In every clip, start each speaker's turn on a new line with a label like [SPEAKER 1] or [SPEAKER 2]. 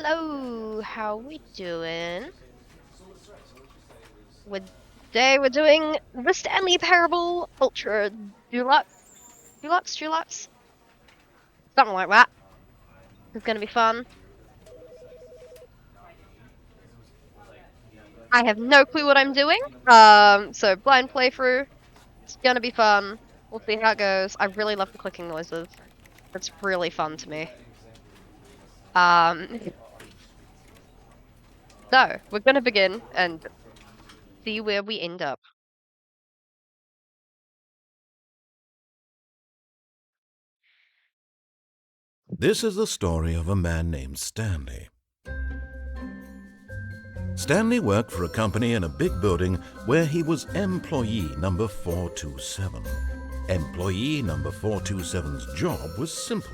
[SPEAKER 1] Hello, how we doing? Today we're doing the Stanley Parable Ultra Deluxe, something like that. It's gonna be fun. I have no clue what I'm doing. So blind playthrough. It's gonna be fun. We'll see how it goes. I really love the clicking noises. It's really fun to me. Um, so we're gonna begin and see where we end up.
[SPEAKER 2] This is the story of a man named Stanley. Stanley worked for a company in a big building where he was employee number 427. Employee number 427's job was simple.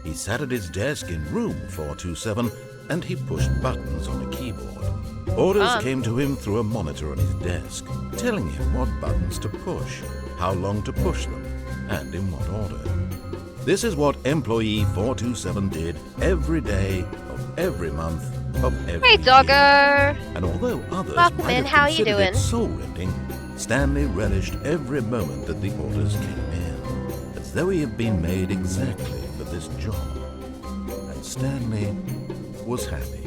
[SPEAKER 2] He sat at his desk in room 427 and he pushed buttons on a keyboard. Orders came to him through a monitor on his desk, telling him what buttons to push, how long to push them, and in what order. This is what employee 427 did every day of every month of every
[SPEAKER 1] Hey, doggo!
[SPEAKER 2] year. And although others
[SPEAKER 1] Welcome
[SPEAKER 2] might
[SPEAKER 1] in,
[SPEAKER 2] have
[SPEAKER 1] how you
[SPEAKER 2] considered
[SPEAKER 1] doing?
[SPEAKER 2] it soul-rending, Stanley relished every moment that the orders came in, as though he had been made exactly for this job. And Stanley was happy.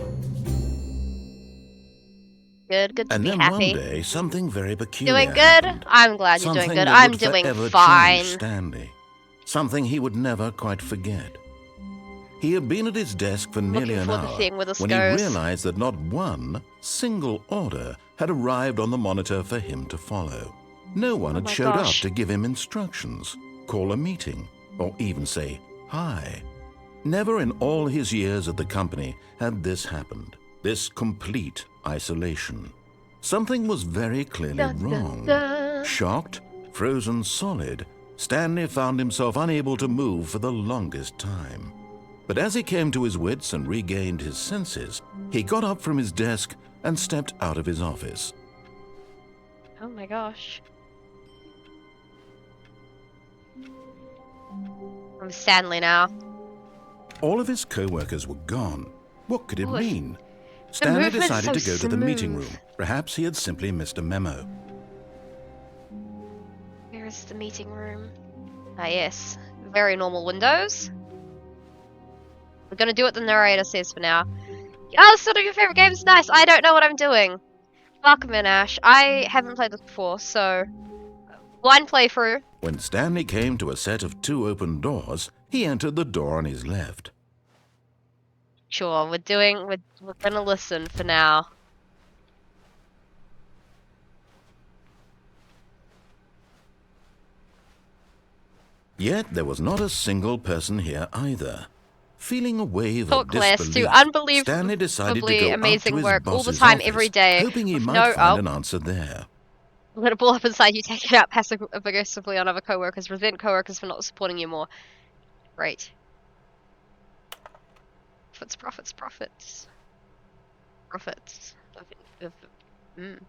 [SPEAKER 1] Good to
[SPEAKER 2] And
[SPEAKER 1] be
[SPEAKER 2] then
[SPEAKER 1] happy.
[SPEAKER 2] one day, something very peculiar
[SPEAKER 1] Doing good?
[SPEAKER 2] happened.
[SPEAKER 1] I'm glad you're
[SPEAKER 2] Something
[SPEAKER 1] doing good.
[SPEAKER 2] that
[SPEAKER 1] I'm
[SPEAKER 2] would
[SPEAKER 1] doing
[SPEAKER 2] forever
[SPEAKER 1] fine.
[SPEAKER 2] change Stanley. Something he would never quite forget. He had been at his desk for nearly
[SPEAKER 1] Looking
[SPEAKER 2] an
[SPEAKER 1] forward to
[SPEAKER 2] hour
[SPEAKER 1] seeing where this
[SPEAKER 2] when he
[SPEAKER 1] goes.
[SPEAKER 2] realized that not one single order had arrived on the monitor for him to follow. No one had
[SPEAKER 1] my
[SPEAKER 2] showed up
[SPEAKER 1] gosh.
[SPEAKER 2] to give him instructions, call a meeting, or even say hi. Never in all his years at the company had this happened, this complete isolation. Something was very clearly wrong. Shocked, frozen solid, Stanley found himself unable to move for the longest time. But as he came to his wits and regained his senses, he got up from his desk and stepped out of his office.
[SPEAKER 1] Oh my gosh. I'm Stanley now.
[SPEAKER 2] All of his co-workers were gone. What could it
[SPEAKER 1] Ooh,
[SPEAKER 2] mean? Stanley
[SPEAKER 1] movement's
[SPEAKER 2] decided
[SPEAKER 1] so
[SPEAKER 2] to go to the meeting
[SPEAKER 1] smooth.
[SPEAKER 2] room. Perhaps he had simply missed a memo.
[SPEAKER 1] Where is the meeting room? Ah, yes. Very normal windows. We're gonna do what the narrator says for now. Oh, it's one of your favorite games. Nice. I don't know what I'm doing. Welcome in, Ash. I haven't played this before, so blind playthrough.
[SPEAKER 2] When Stanley came to a set of 2 open doors, he entered the door on his left.
[SPEAKER 1] Sure, we're gonna listen for now.
[SPEAKER 2] Yet there was not a single person here either. Feeling a wave
[SPEAKER 1] Talk
[SPEAKER 2] of
[SPEAKER 1] less
[SPEAKER 2] disbelief,
[SPEAKER 1] to
[SPEAKER 2] Stanley decided to
[SPEAKER 1] unbelievably
[SPEAKER 2] go up to
[SPEAKER 1] amazing
[SPEAKER 2] his
[SPEAKER 1] work all the
[SPEAKER 2] boss's
[SPEAKER 1] time,
[SPEAKER 2] office,
[SPEAKER 1] every day.
[SPEAKER 2] hoping he
[SPEAKER 1] With
[SPEAKER 2] might
[SPEAKER 1] no
[SPEAKER 2] find an answer there.
[SPEAKER 1] let it ball up inside you, take it out passive aggressively on other coworkers, resent coworkers for not supporting you more. Great. Profits. Mm.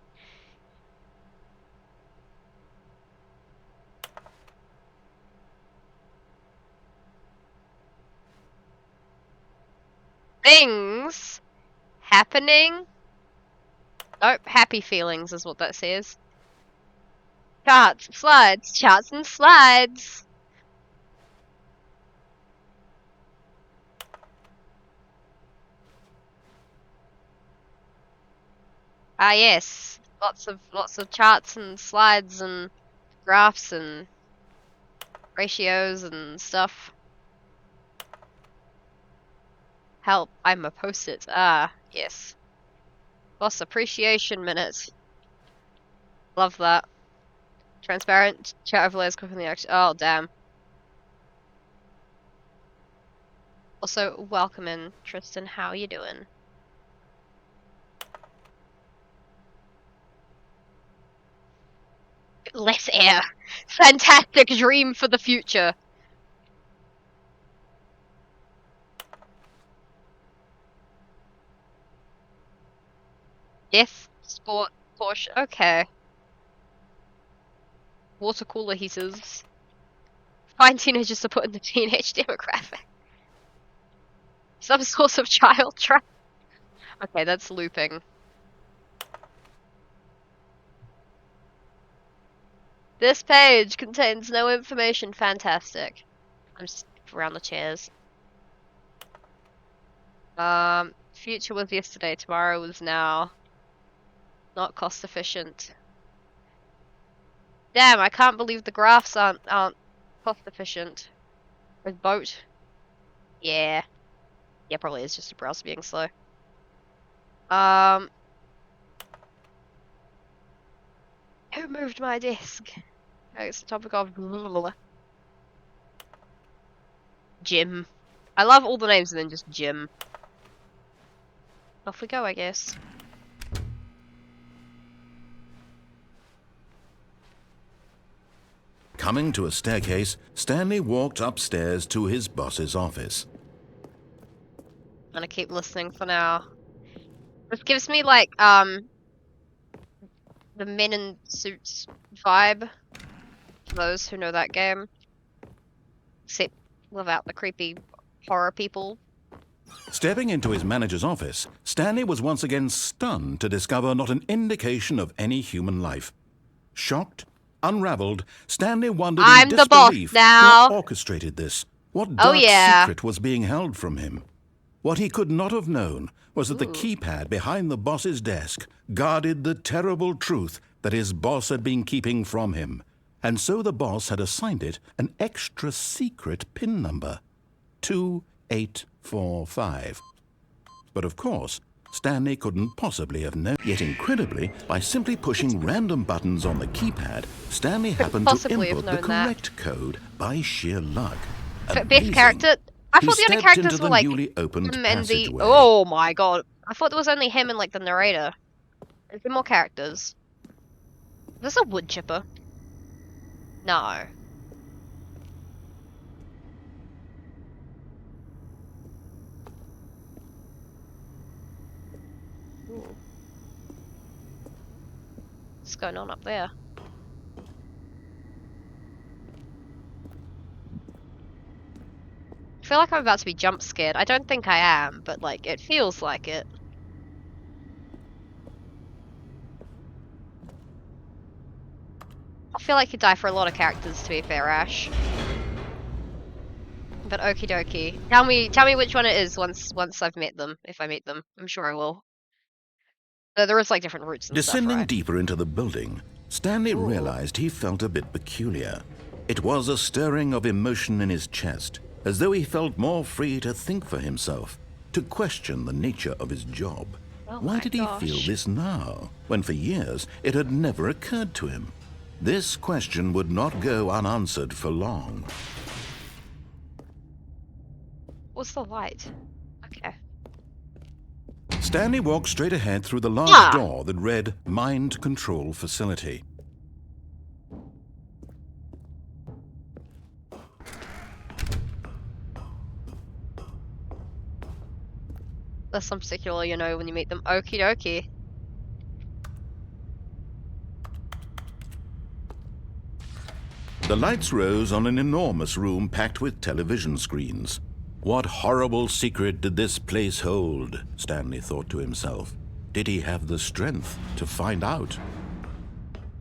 [SPEAKER 1] Things happening. Nope, happy feelings is what that says. Charts and slides. Ah yes, lots of charts and slides and graphs and ratios and stuff. Help, I'm a post-it. Ah, yes. Boss appreciation minute. Love that. Transparent chat overlays quicker than the action. Oh, damn. Also, welcome in, Tristan. How you doing? Less air. Fantastic dream for the future. Yes, sport, Porsche. Okay. Water cooler heaters. Find teenagers to put in the teenage demographic. Some sort of child trap. Okay, that's looping. This page contains no information. Fantastic. I'm just around the chairs. Future was yesterday, tomorrow was now. Not cost efficient. Damn, I can't believe the graphs aren't cost efficient. With boat. Yeah. Yeah, probably is just a browser being slow. Who moved my desk? Oh, it's the topic of Jim. I love all the names and then just Jim. Off we go, I guess.
[SPEAKER 2] Coming to a staircase, Stanley walked upstairs to his boss's office.
[SPEAKER 1] I'm gonna keep listening for now. This gives me like the Men in Suits vibe. For those who know that game. Except without the creepy horror people.
[SPEAKER 2] Stepping into his manager's office, Stanley was once again stunned to discover not an indication of any human life. Shocked, unraveled, Stanley wondered
[SPEAKER 1] I'm
[SPEAKER 2] in
[SPEAKER 1] the boss
[SPEAKER 2] disbelief
[SPEAKER 1] now.
[SPEAKER 2] who orchestrated this. What
[SPEAKER 1] Oh,
[SPEAKER 2] dark
[SPEAKER 1] yeah.
[SPEAKER 2] secret was being held from him? What he could not have known was that the keypad behind the boss's desk guarded the terrible truth that his boss had been keeping from him. And so the boss had assigned it an extra secret PIN number, 2845. But of course, Stanley couldn't possibly have known. Yet incredibly, by simply pushing random buttons on the keypad, Stanley happened to
[SPEAKER 1] possibly have
[SPEAKER 2] input the
[SPEAKER 1] known that.
[SPEAKER 2] correct code by sheer luck.
[SPEAKER 1] Best
[SPEAKER 2] Amazing.
[SPEAKER 1] character. I
[SPEAKER 2] He
[SPEAKER 1] thought the only
[SPEAKER 2] stepped
[SPEAKER 1] characters
[SPEAKER 2] into
[SPEAKER 1] were
[SPEAKER 2] the
[SPEAKER 1] like
[SPEAKER 2] newly opened
[SPEAKER 1] him and the.
[SPEAKER 2] passageway.
[SPEAKER 1] Oh my god! I thought there was only him and like the narrator. Is there more characters? Is this a wood chipper? No. Ooh. What's going on up there? I feel like I'm about to be jump scared. I don't think I am, but like it feels like it. I feel like you die for a lot of characters, to be fair, Ash. But okie dokie. Tell me which one it is once I've met them. If I meet them, I'm sure I will. So there is like different routes and
[SPEAKER 2] Descending
[SPEAKER 1] stuff, right?
[SPEAKER 2] deeper into the building, Stanley
[SPEAKER 1] Ooh.
[SPEAKER 2] realized he felt a bit peculiar. It was a stirring of emotion in his chest, as though he felt more free to think for himself, to question the nature of his job.
[SPEAKER 1] Oh
[SPEAKER 2] Why
[SPEAKER 1] my
[SPEAKER 2] did he feel
[SPEAKER 1] gosh.
[SPEAKER 2] this now, when for years it had never occurred to him? This question would not go unanswered for long.
[SPEAKER 1] What's the light? Okay.
[SPEAKER 2] Stanley walked straight ahead through the large
[SPEAKER 1] Ah!
[SPEAKER 2] door that read Mind Control Facility.
[SPEAKER 1] There's some particular you know when you meet them. Okie dokie.
[SPEAKER 2] The lights rose on an enormous room packed with television screens. What horrible secret did this place hold? Stanley thought to himself. Did he have the strength to find out?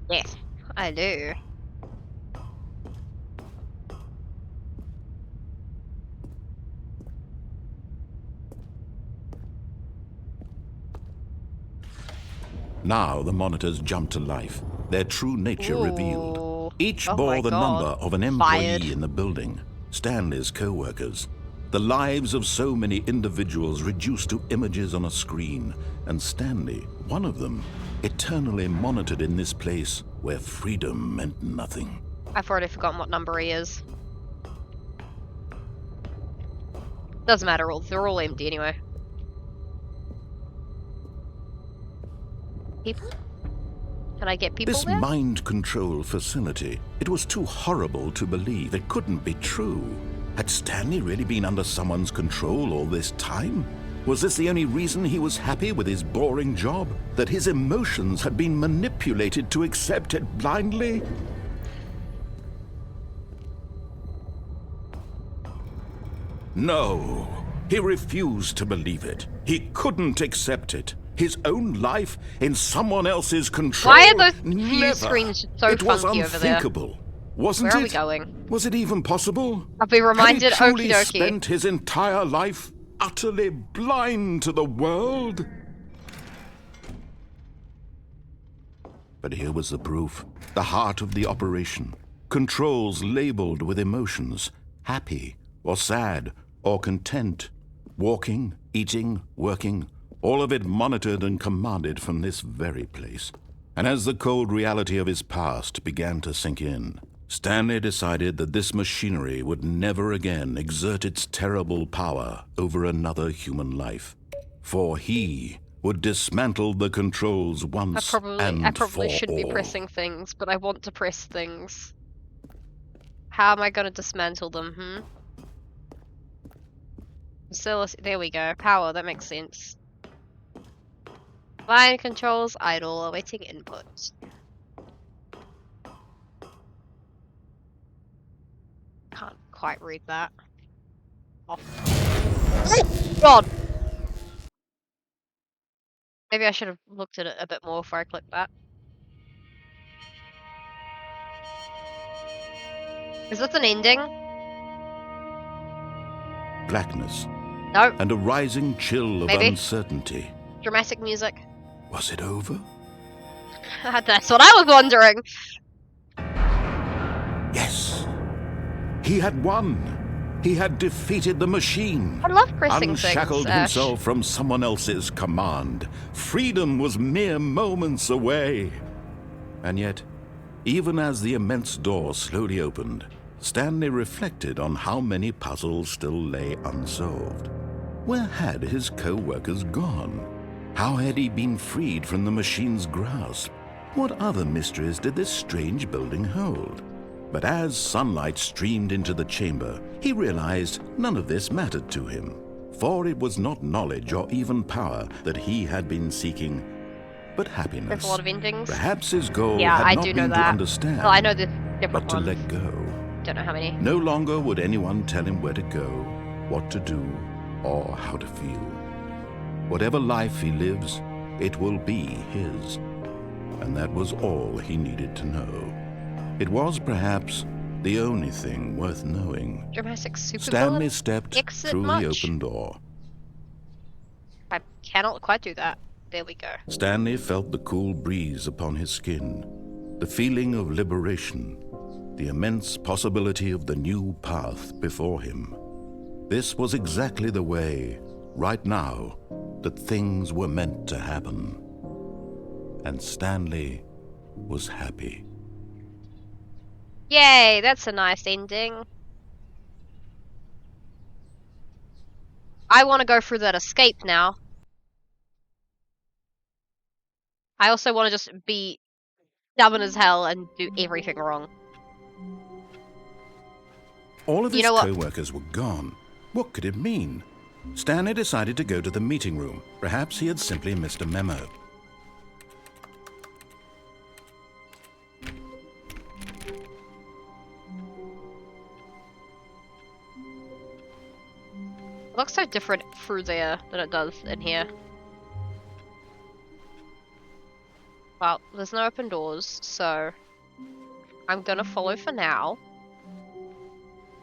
[SPEAKER 1] Yes, I do.
[SPEAKER 2] Now the monitors jumped to life, their true nature revealed.
[SPEAKER 1] Ooh.
[SPEAKER 2] Each
[SPEAKER 1] Oh
[SPEAKER 2] bore
[SPEAKER 1] my
[SPEAKER 2] the
[SPEAKER 1] God.
[SPEAKER 2] number of an employee
[SPEAKER 1] Fired.
[SPEAKER 2] in the building, Stanley's co-workers. The lives of so many individuals reduced to images on a screen, and Stanley, one of them, eternally monitored in this place where freedom meant nothing.
[SPEAKER 1] I've already forgotten what number he is. Doesn't matter, they're all empty anyway. People? Can I get people
[SPEAKER 2] This
[SPEAKER 1] there?
[SPEAKER 2] mind control facility, it was too horrible to believe. It couldn't be true. Had Stanley really been under someone's control all this time? Was this the only reason he was happy with his boring job? That his emotions had been manipulated to accept it blindly? No. He refused to believe it. He couldn't accept it. His own life in someone else's control.
[SPEAKER 1] Why are those
[SPEAKER 2] Never.
[SPEAKER 1] view screens so
[SPEAKER 2] It was
[SPEAKER 1] funky over there?
[SPEAKER 2] unthinkable, wasn't it?
[SPEAKER 1] Where are we going?
[SPEAKER 2] Was it even possible?
[SPEAKER 1] I've been reminded,
[SPEAKER 2] Had he truly
[SPEAKER 1] okie dokie.
[SPEAKER 2] spent his entire life utterly blind to the world? But here was the proof. The heart of the operation. Controls labeled with emotions. Happy, or sad, or content. Walking, eating, working. All of it monitored and commanded from this very place. And as the cold reality of his past began to sink in, Stanley decided that this machinery would never again exert its terrible power over another human life. For he would dismantle the controls once
[SPEAKER 1] I probably shouldn't be pressing things, but I want to press things. How am I going to dismantle them, There we go. Power, that makes sense. Line controls idle, awaiting input. Can't quite read that. Off. God! Maybe I should have looked at it a bit more before I clicked that. Is this an ending?
[SPEAKER 2] Blackness.
[SPEAKER 1] No.
[SPEAKER 2] And a rising chill of
[SPEAKER 1] Maybe.
[SPEAKER 2] uncertainty.
[SPEAKER 1] Dramatic music.
[SPEAKER 2] Was it over?
[SPEAKER 1] That's what I was wondering.
[SPEAKER 2] Yes. He had won. He had defeated the machine.
[SPEAKER 1] I love pressing
[SPEAKER 2] Unshackled
[SPEAKER 1] things, Ash.
[SPEAKER 2] himself from someone else's command. Freedom was mere moments away. And yet, even as the immense door slowly opened, Stanley reflected on how many puzzles still lay unsolved. Where had his co-workers gone? How had he been freed from the machine's grasp? What other mysteries did this strange building hold? But as sunlight streamed into the chamber, he realized none of this mattered to him, for it was not knowledge or even power that he had been seeking, but happiness.
[SPEAKER 1] There's a lot of endings.
[SPEAKER 2] Perhaps his goal
[SPEAKER 1] Yeah,
[SPEAKER 2] had
[SPEAKER 1] I
[SPEAKER 2] not
[SPEAKER 1] do know
[SPEAKER 2] been to
[SPEAKER 1] that.
[SPEAKER 2] understand,
[SPEAKER 1] Well, I know the different
[SPEAKER 2] but to
[SPEAKER 1] ones.
[SPEAKER 2] let go.
[SPEAKER 1] Don't know how many.
[SPEAKER 2] No longer would anyone tell him where to go, what to do, or how to feel. Whatever life he lives, it will be his. And that was all he needed to know. It was perhaps the only thing worth knowing.
[SPEAKER 1] Dramatic super
[SPEAKER 2] Stanley stepped
[SPEAKER 1] Exit
[SPEAKER 2] through
[SPEAKER 1] much?
[SPEAKER 2] the open door.
[SPEAKER 1] I cannot quite do that. There we go.
[SPEAKER 2] Stanley felt the cool breeze upon his skin, the feeling of liberation, the immense possibility of the new path before him. This was exactly the way, right now, that things were meant to happen. And Stanley was happy.
[SPEAKER 1] Yay, that's a nice ending. I want to go through that escape now. I also want to just be stubborn as hell and do everything wrong.
[SPEAKER 2] All of
[SPEAKER 1] You
[SPEAKER 2] his
[SPEAKER 1] know what?
[SPEAKER 2] co-workers were gone. What could it mean? Stanley decided to go to the meeting room. Perhaps he had simply missed a memo.
[SPEAKER 1] It looks so different through there than it does in here. Well, there's no open doors, so I'm gonna follow for now.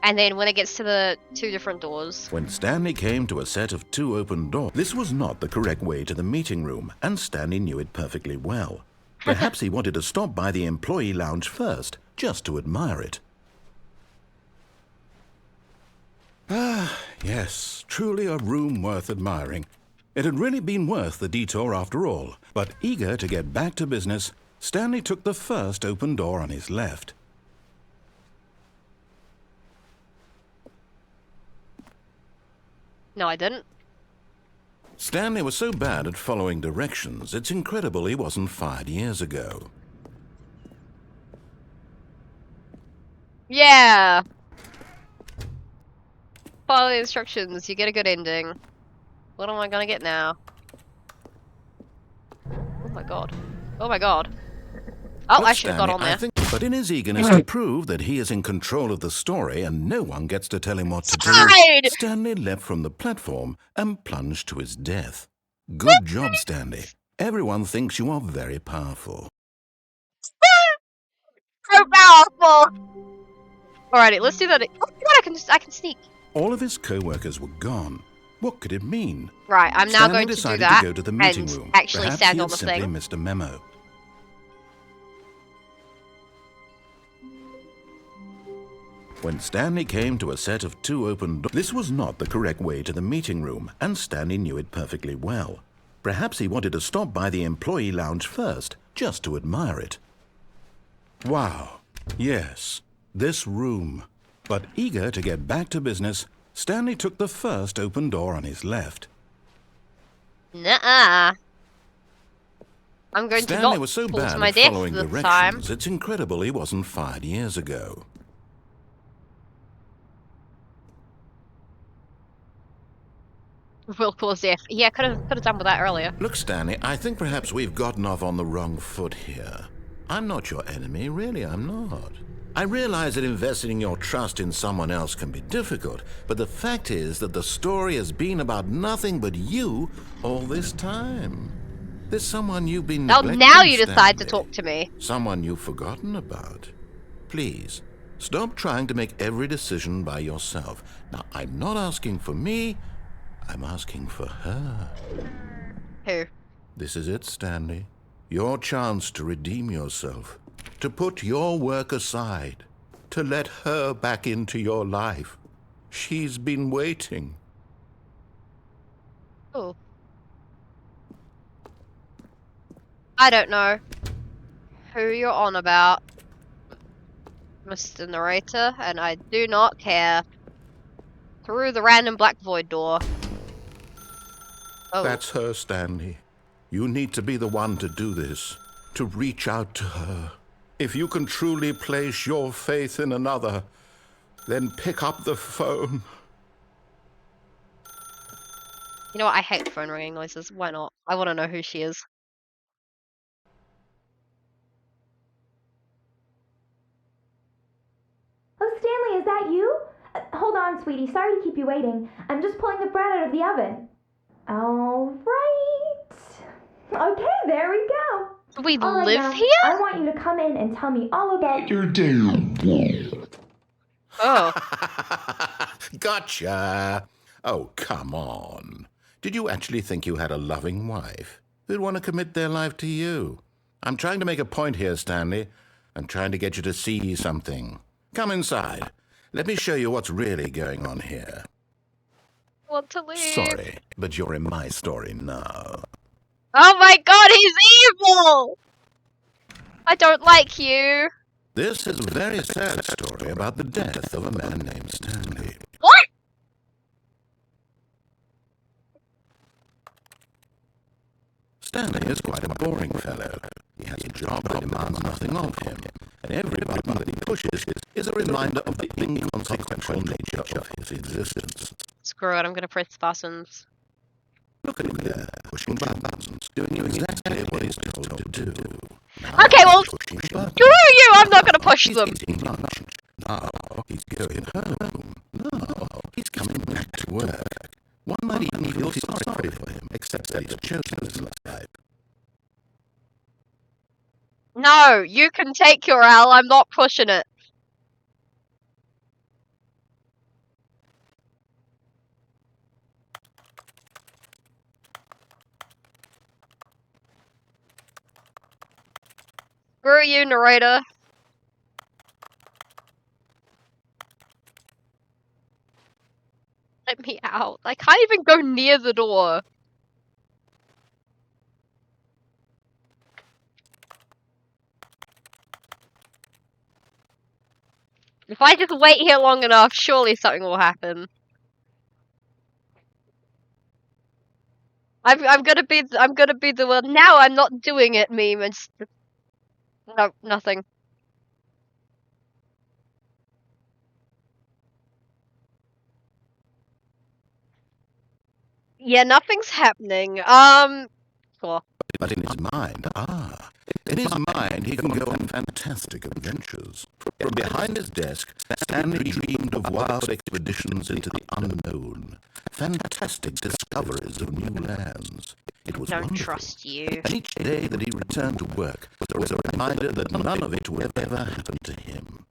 [SPEAKER 1] And then when it gets to the two different doors...
[SPEAKER 2] When Stanley came to a set of two open doors, this was not the correct way to the meeting room, and Stanley knew it perfectly well. Perhaps he wanted to stop by the employee lounge first, just to admire it. Ah, yes, truly a room worth admiring. It had really been worth the detour after all, but eager to get back to business, Stanley took the first open door on his left.
[SPEAKER 1] No, I didn't.
[SPEAKER 2] Stanley was so bad at following directions, it's incredible he wasn't fired years ago.
[SPEAKER 1] Yeah! Follow the instructions, you get a good ending. What am I gonna get now? Oh my god. Oh my god. Oh,
[SPEAKER 2] Look,
[SPEAKER 1] I should have got
[SPEAKER 2] Stanley,
[SPEAKER 1] on there.
[SPEAKER 2] I think, but in his eagerness to prove that he is in control of the story and no one gets to tell him what to do,
[SPEAKER 1] Side!
[SPEAKER 2] Stanley leapt from the platform and plunged to his death. Good job, Stanley. Everyone thinks you are very powerful.
[SPEAKER 1] So powerful! Alrighty, let's do that. Oh my god, I can sneak.
[SPEAKER 2] All of his co-workers were gone. What could it mean?
[SPEAKER 1] Right, I'm now
[SPEAKER 2] Stanley
[SPEAKER 1] going to do
[SPEAKER 2] decided
[SPEAKER 1] that
[SPEAKER 2] to go to the meeting
[SPEAKER 1] and
[SPEAKER 2] room.
[SPEAKER 1] actually
[SPEAKER 2] Perhaps
[SPEAKER 1] stand
[SPEAKER 2] he
[SPEAKER 1] on
[SPEAKER 2] had
[SPEAKER 1] the
[SPEAKER 2] simply
[SPEAKER 1] thing.
[SPEAKER 2] missed a memo. When Stanley came to a set of 2 open doors, this was not the correct way to the meeting room, and Stanley knew it perfectly well. Perhaps he wanted to stop by the employee lounge first, just to admire it. Wow, yes, this room. But eager to get back to business, Stanley took the first open door on his left.
[SPEAKER 1] Nuh-uh. I'm going
[SPEAKER 2] Stanley
[SPEAKER 1] to not
[SPEAKER 2] was so
[SPEAKER 1] fall to
[SPEAKER 2] bad
[SPEAKER 1] my
[SPEAKER 2] at
[SPEAKER 1] death
[SPEAKER 2] following
[SPEAKER 1] this
[SPEAKER 2] directions,
[SPEAKER 1] time.
[SPEAKER 2] it's incredible he wasn't fired years ago.
[SPEAKER 1] Will cause death. Yeah, could have done with that earlier.
[SPEAKER 2] Look, Stanley, I think perhaps we've gotten off on the wrong foot here. I'm not your enemy, really, I'm not. I realize that investing your trust in someone else can be difficult, but the fact is that the story has been about nothing but you all this time. There's someone you've been
[SPEAKER 1] Oh,
[SPEAKER 2] neglecting,
[SPEAKER 1] now you decide to
[SPEAKER 2] Stanley.
[SPEAKER 1] talk to me.
[SPEAKER 2] Someone you've forgotten about. Please, stop trying to make every decision by yourself. Now, I'm not asking for me, I'm asking for her.
[SPEAKER 1] Who?
[SPEAKER 2] This is it, Stanley. Your chance to redeem yourself. To put your work aside. To let her back into your life. She's been waiting.
[SPEAKER 1] Oh. I don't know who you're on about, Mr. Narrator, and I do not care. Through the random black void door. Oh.
[SPEAKER 2] That's her, Stanley. You need to be the one to do this. To reach out to her. If you can truly place your faith in another, then pick up the phone.
[SPEAKER 1] You know what? I hate phone ringing noises. Why not? I want to know who she is.
[SPEAKER 3] Oh, Stanley, is that you? Hold on, sweetie. Sorry to keep you waiting. I'm just pulling the bread out of the oven. All right. Okay, there we go.
[SPEAKER 1] Do we
[SPEAKER 3] All right,
[SPEAKER 1] live
[SPEAKER 3] now,
[SPEAKER 1] here?
[SPEAKER 3] I want you to come in and tell me all about
[SPEAKER 4] Your damn
[SPEAKER 1] Oh.
[SPEAKER 2] Gotcha. Oh, come on. Did you actually think you had a loving wife who'd want to commit their life to you? I'm trying to make a point here, Stanley. I'm trying to get you to see something. Come inside. Let me show you what's really going on here.
[SPEAKER 1] Want to leave?
[SPEAKER 2] Sorry, but you're in my story now.
[SPEAKER 1] Oh my god, he's evil! I don't like you.
[SPEAKER 2] This is a very sad story about the death of a man named Stanley.
[SPEAKER 1] What?
[SPEAKER 2] Stanley is quite a boring fellow. He has a job that demands nothing of him, and every button that he pushes is a reminder of the inconsequential nature of his existence.
[SPEAKER 1] Screw it, I'm gonna press buttons.
[SPEAKER 2] Look at him there, pushing buttons, doing exactly what he's told to do. Now
[SPEAKER 1] Okay, well,
[SPEAKER 2] pushing buttons.
[SPEAKER 1] Screw you! I'm not gonna push
[SPEAKER 2] He's
[SPEAKER 1] them.
[SPEAKER 2] eating lunch. Now he's going home. Now he's coming back to work. One might even feel sorry for him, except that he's chosen his life.
[SPEAKER 1] No, you can take your L, I'm not pushing it. Screw you, narrator. Let me out. I can't even go near the door. If I just wait here long enough, surely something will happen. I'm gonna be the one. Now I'm not doing it meme. It's no, nothing. Yeah, nothing's happening. Cool.
[SPEAKER 2] But in his mind, In his mind, he can go on fantastic adventures. From behind his desk, Stanley dreamed of wild expeditions into the unknown, fantastic discoveries of new lands. It was
[SPEAKER 1] Don't
[SPEAKER 2] wonderful.
[SPEAKER 1] trust you.
[SPEAKER 2] And each day that he returned to work was a reminder that none of it would ever happen to him.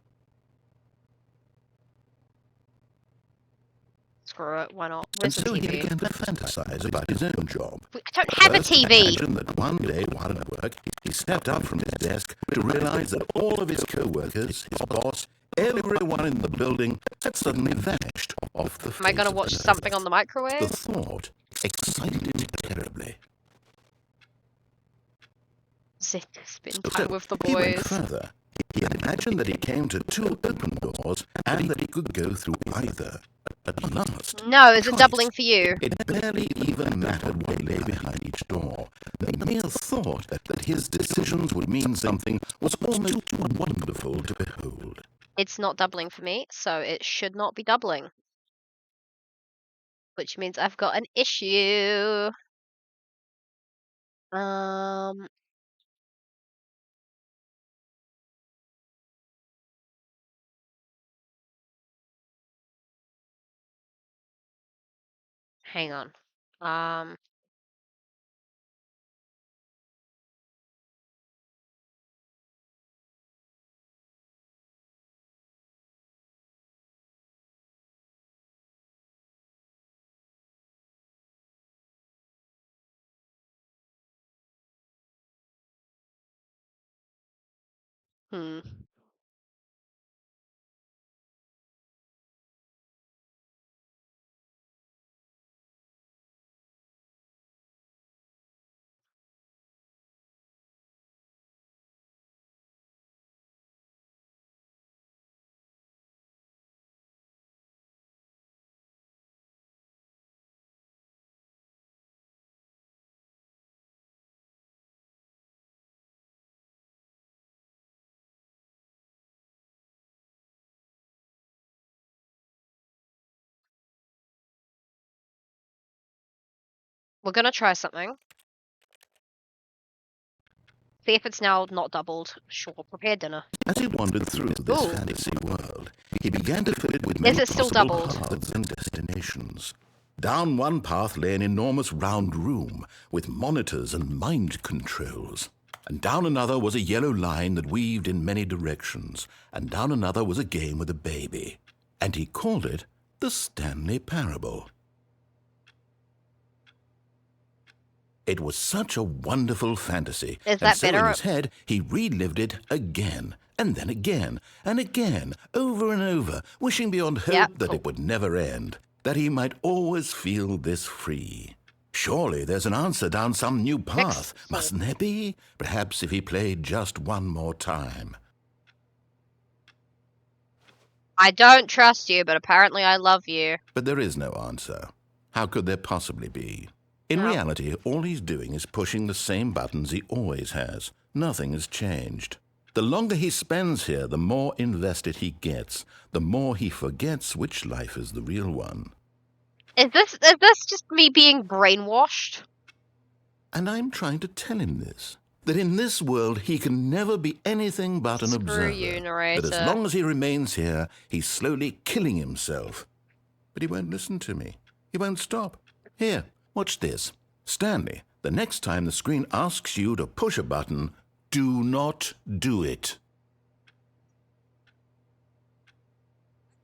[SPEAKER 1] Screw it, why not?
[SPEAKER 2] And
[SPEAKER 1] Where's the
[SPEAKER 2] so he
[SPEAKER 1] TV?
[SPEAKER 2] began to fantasize about his own job.
[SPEAKER 1] I don't have a
[SPEAKER 2] First, he
[SPEAKER 1] TV!
[SPEAKER 2] imagined that one day while at work, he stepped up from his desk to realize that all of his co-workers, his boss, everyone in the building had suddenly vanished off the face
[SPEAKER 1] Am I gonna
[SPEAKER 2] of
[SPEAKER 1] watch
[SPEAKER 2] the earth.
[SPEAKER 1] something on the
[SPEAKER 2] The
[SPEAKER 1] microwave?
[SPEAKER 2] thought excited him terribly.
[SPEAKER 1] Zit, spend
[SPEAKER 2] So
[SPEAKER 1] time with the
[SPEAKER 2] he went
[SPEAKER 1] boys.
[SPEAKER 2] further. He imagined that he came to 2 open doors and that he could go through either. At last,
[SPEAKER 1] No, is it
[SPEAKER 2] choice.
[SPEAKER 1] doubling for you?
[SPEAKER 2] It barely even mattered what lay behind each door. The mere thought that his decisions would mean something was almost too wonderful to behold.
[SPEAKER 1] It's not doubling for me, so it should not be doubling. Which means I've got an issue. Hang on. Hmm. We're gonna try something. See if it's now not doubled. Sure, prepare dinner.
[SPEAKER 2] As he wandered through this
[SPEAKER 1] Ooh.
[SPEAKER 2] fantasy world, he began to fill it with
[SPEAKER 1] Is
[SPEAKER 2] many
[SPEAKER 1] it still
[SPEAKER 2] possible
[SPEAKER 1] doubled?
[SPEAKER 2] paths and destinations. Down one path lay an enormous round room with monitors and mind controls. And down another was a yellow line that weaved in many directions. And down another was a game with a baby. And he called it the Stanley Parable. It was such a wonderful fantasy.
[SPEAKER 1] Is
[SPEAKER 2] And
[SPEAKER 1] that
[SPEAKER 2] so in
[SPEAKER 1] better?
[SPEAKER 2] his head, he relived it again, and then again, and again, over and over, wishing beyond hope
[SPEAKER 1] Yep.
[SPEAKER 2] that it would never end, that he might always feel this free. Surely there's an answer down some new path,
[SPEAKER 1] Excellent.
[SPEAKER 2] mustn't there be? Perhaps if he played just one more time.
[SPEAKER 1] I don't trust you, but apparently I love you.
[SPEAKER 2] But there is no answer. How could there possibly be? In
[SPEAKER 1] No.
[SPEAKER 2] reality, all he's doing is pushing the same buttons he always has. Nothing has changed. The longer he spends here, the more invested he gets, the more he forgets which life is the real one.
[SPEAKER 1] Is this just me being brainwashed?
[SPEAKER 2] And I'm trying to tell him this, that in this world he can never be anything but an
[SPEAKER 1] Screw
[SPEAKER 2] observer.
[SPEAKER 1] you, narrator.
[SPEAKER 2] That as long as he remains here, he's slowly killing himself. But he won't listen to me. He won't stop. Here, watch this. Stanley, the next time the screen asks you to push a button, do not do it.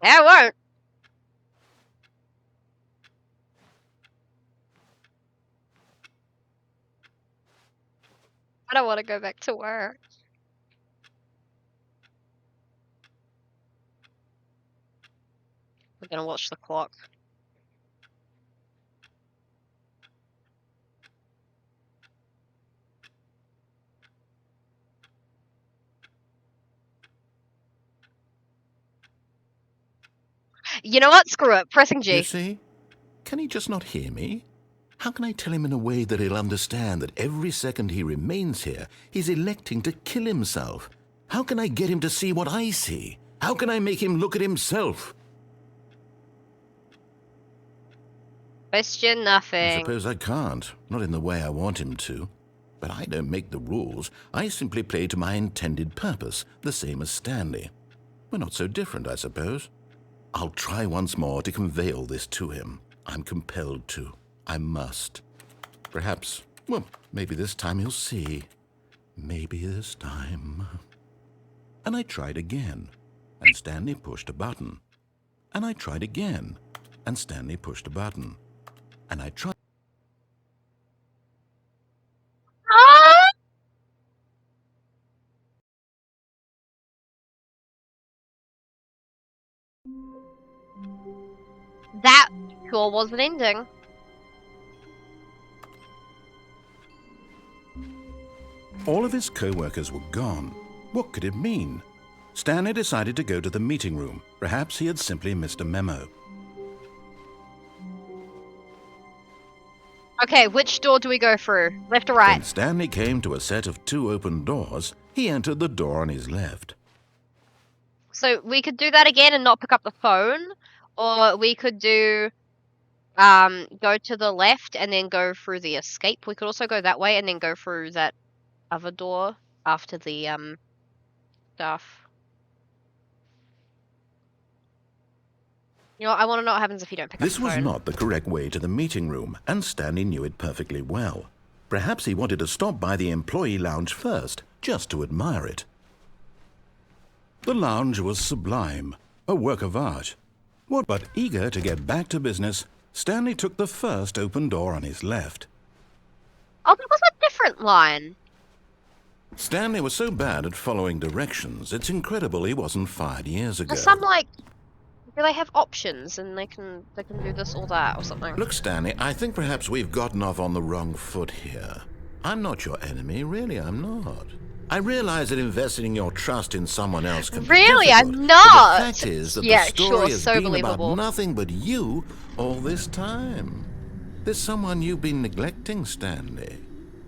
[SPEAKER 1] I won't. I don't want to go back to work. We're gonna watch the clock. You know what? Screw it. Pressing G.
[SPEAKER 2] You see? Can he just not hear me? How can I tell him in a way that he'll understand that every second he remains here, he's electing to kill himself? How can I get him to see what I see? How can I make him look at himself?
[SPEAKER 1] Question
[SPEAKER 2] I
[SPEAKER 1] nothing.
[SPEAKER 2] suppose I can't. Not in the way I want him to. But I don't make the rules. I simply play to my intended purpose, the same as Stanley. We're not so different, I suppose. I'll try once more to convey all this to him. I'm compelled to. I must. Perhaps, well, maybe this time he'll see. Maybe this time. And I tried again, and Stanley pushed a button. And I tried again, and Stanley pushed a button. And I tried.
[SPEAKER 1] That sure was an ending.
[SPEAKER 2] All of his co-workers were gone. What could it mean? Stanley decided to go to the meeting room. Perhaps he had simply missed a memo.
[SPEAKER 1] Okay, which door do we go through? Left or right?
[SPEAKER 2] When Stanley came to a set of 2 open doors, he entered the door on his left.
[SPEAKER 1] So we could do that again and not pick up the phone, or we could do go to the left and then go through the escape. We could also go that way and then go through that other door after the stuff. You know, I want to know what happens if you don't pick up the
[SPEAKER 2] This
[SPEAKER 1] phone.
[SPEAKER 2] was not the correct way to the meeting room, and Stanley knew it perfectly well. Perhaps he wanted to stop by the employee lounge first, just to admire it. The lounge was sublime, a work of art. But eager to get back to business, Stanley took the first open door on his left.
[SPEAKER 1] Oh, that was a different line.
[SPEAKER 2] Stanley was so bad at following directions, it's incredible he wasn't fired years ago.
[SPEAKER 1] There's some like, do they have options and they can do this or that or something?
[SPEAKER 2] Look, Stanley, I think perhaps we've gotten off on the wrong foot here. I'm not your enemy, really, I'm not. I realize that investing your trust in someone else can be
[SPEAKER 1] Really,
[SPEAKER 2] difficult,
[SPEAKER 1] I'm not.
[SPEAKER 2] But the fact is that
[SPEAKER 1] Yeah,
[SPEAKER 2] the story
[SPEAKER 1] sure,
[SPEAKER 2] has
[SPEAKER 1] so
[SPEAKER 2] been
[SPEAKER 1] believable.
[SPEAKER 2] about nothing but you all this time. There's someone you've been neglecting, Stanley.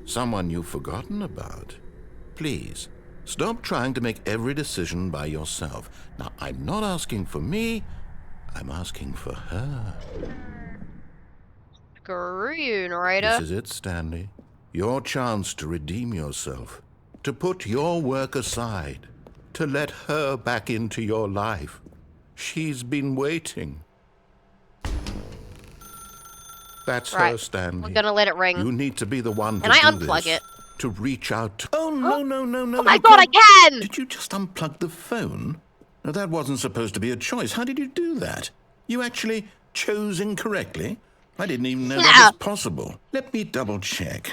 [SPEAKER 2] Someone you've forgotten about. Please, stop trying to make every decision by yourself. Now, I'm not asking for me, I'm asking for her.
[SPEAKER 1] Screw you, narrator.
[SPEAKER 2] This is it, Stanley. Your chance to redeem yourself. To put your work aside. To let her back into your life. She's been waiting. That's
[SPEAKER 1] Right.
[SPEAKER 2] her, Stanley.
[SPEAKER 1] We're gonna let it ring.
[SPEAKER 2] You need to be the one to
[SPEAKER 1] Can I
[SPEAKER 2] do
[SPEAKER 1] unplug
[SPEAKER 2] this.
[SPEAKER 1] it?
[SPEAKER 2] To reach out to... Oh, no.
[SPEAKER 1] Oh my
[SPEAKER 2] you
[SPEAKER 1] god, I
[SPEAKER 2] can't-
[SPEAKER 1] can!
[SPEAKER 2] Did you just unplug the phone? No, that wasn't supposed to be a choice. How did you do that? You actually chose incorrectly? I didn't even know that was possible. Let me double check.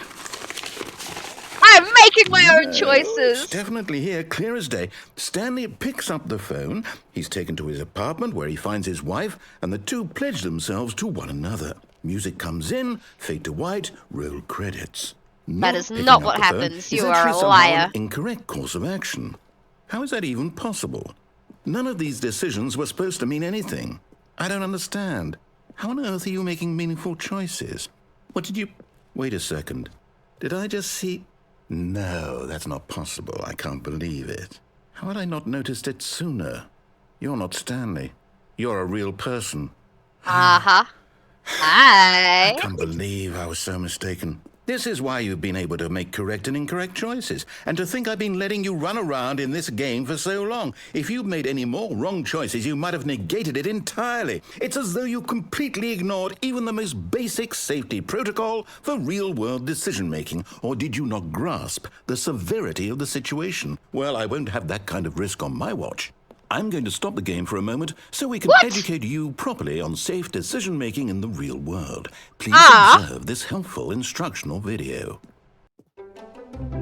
[SPEAKER 1] I'm making my own
[SPEAKER 2] It's
[SPEAKER 1] choices!
[SPEAKER 2] definitely here, clear as day. Stanley picks up the phone. He's taken to his apartment where he finds his wife, and the two pledge themselves to one another. Music comes in, fade to white, roll credits.
[SPEAKER 1] That is
[SPEAKER 2] picking
[SPEAKER 1] not
[SPEAKER 2] up
[SPEAKER 1] what
[SPEAKER 2] the phone
[SPEAKER 1] happens.
[SPEAKER 2] is
[SPEAKER 1] You are
[SPEAKER 2] actually
[SPEAKER 1] a
[SPEAKER 2] somehow
[SPEAKER 1] liar.
[SPEAKER 2] an incorrect course of action. How is that even possible? None of these decisions were supposed to mean anything. I don't understand. How on earth are you making meaningful choices? What did you... Wait a second. Did I just see... No, that's not possible. I can't believe it. How had I not noticed it sooner? You're not Stanley. You're a real person.
[SPEAKER 1] Uh-huh. Hi.
[SPEAKER 2] I can't believe I was so mistaken. This is why you've been able to make correct and incorrect choices. And to think I've been letting you run around in this game for so long. If you'd made any more wrong choices, you might have negated it entirely. It's as though you completely ignored even the most basic safety protocol for real-world decision-making. Or did you not grasp the severity of the situation? Well, I won't have that kind of risk on my watch. I'm going to stop the game for a moment so we can
[SPEAKER 1] What?
[SPEAKER 2] educate you properly on safe decision-making in the real world. Please observe this helpful instructional video.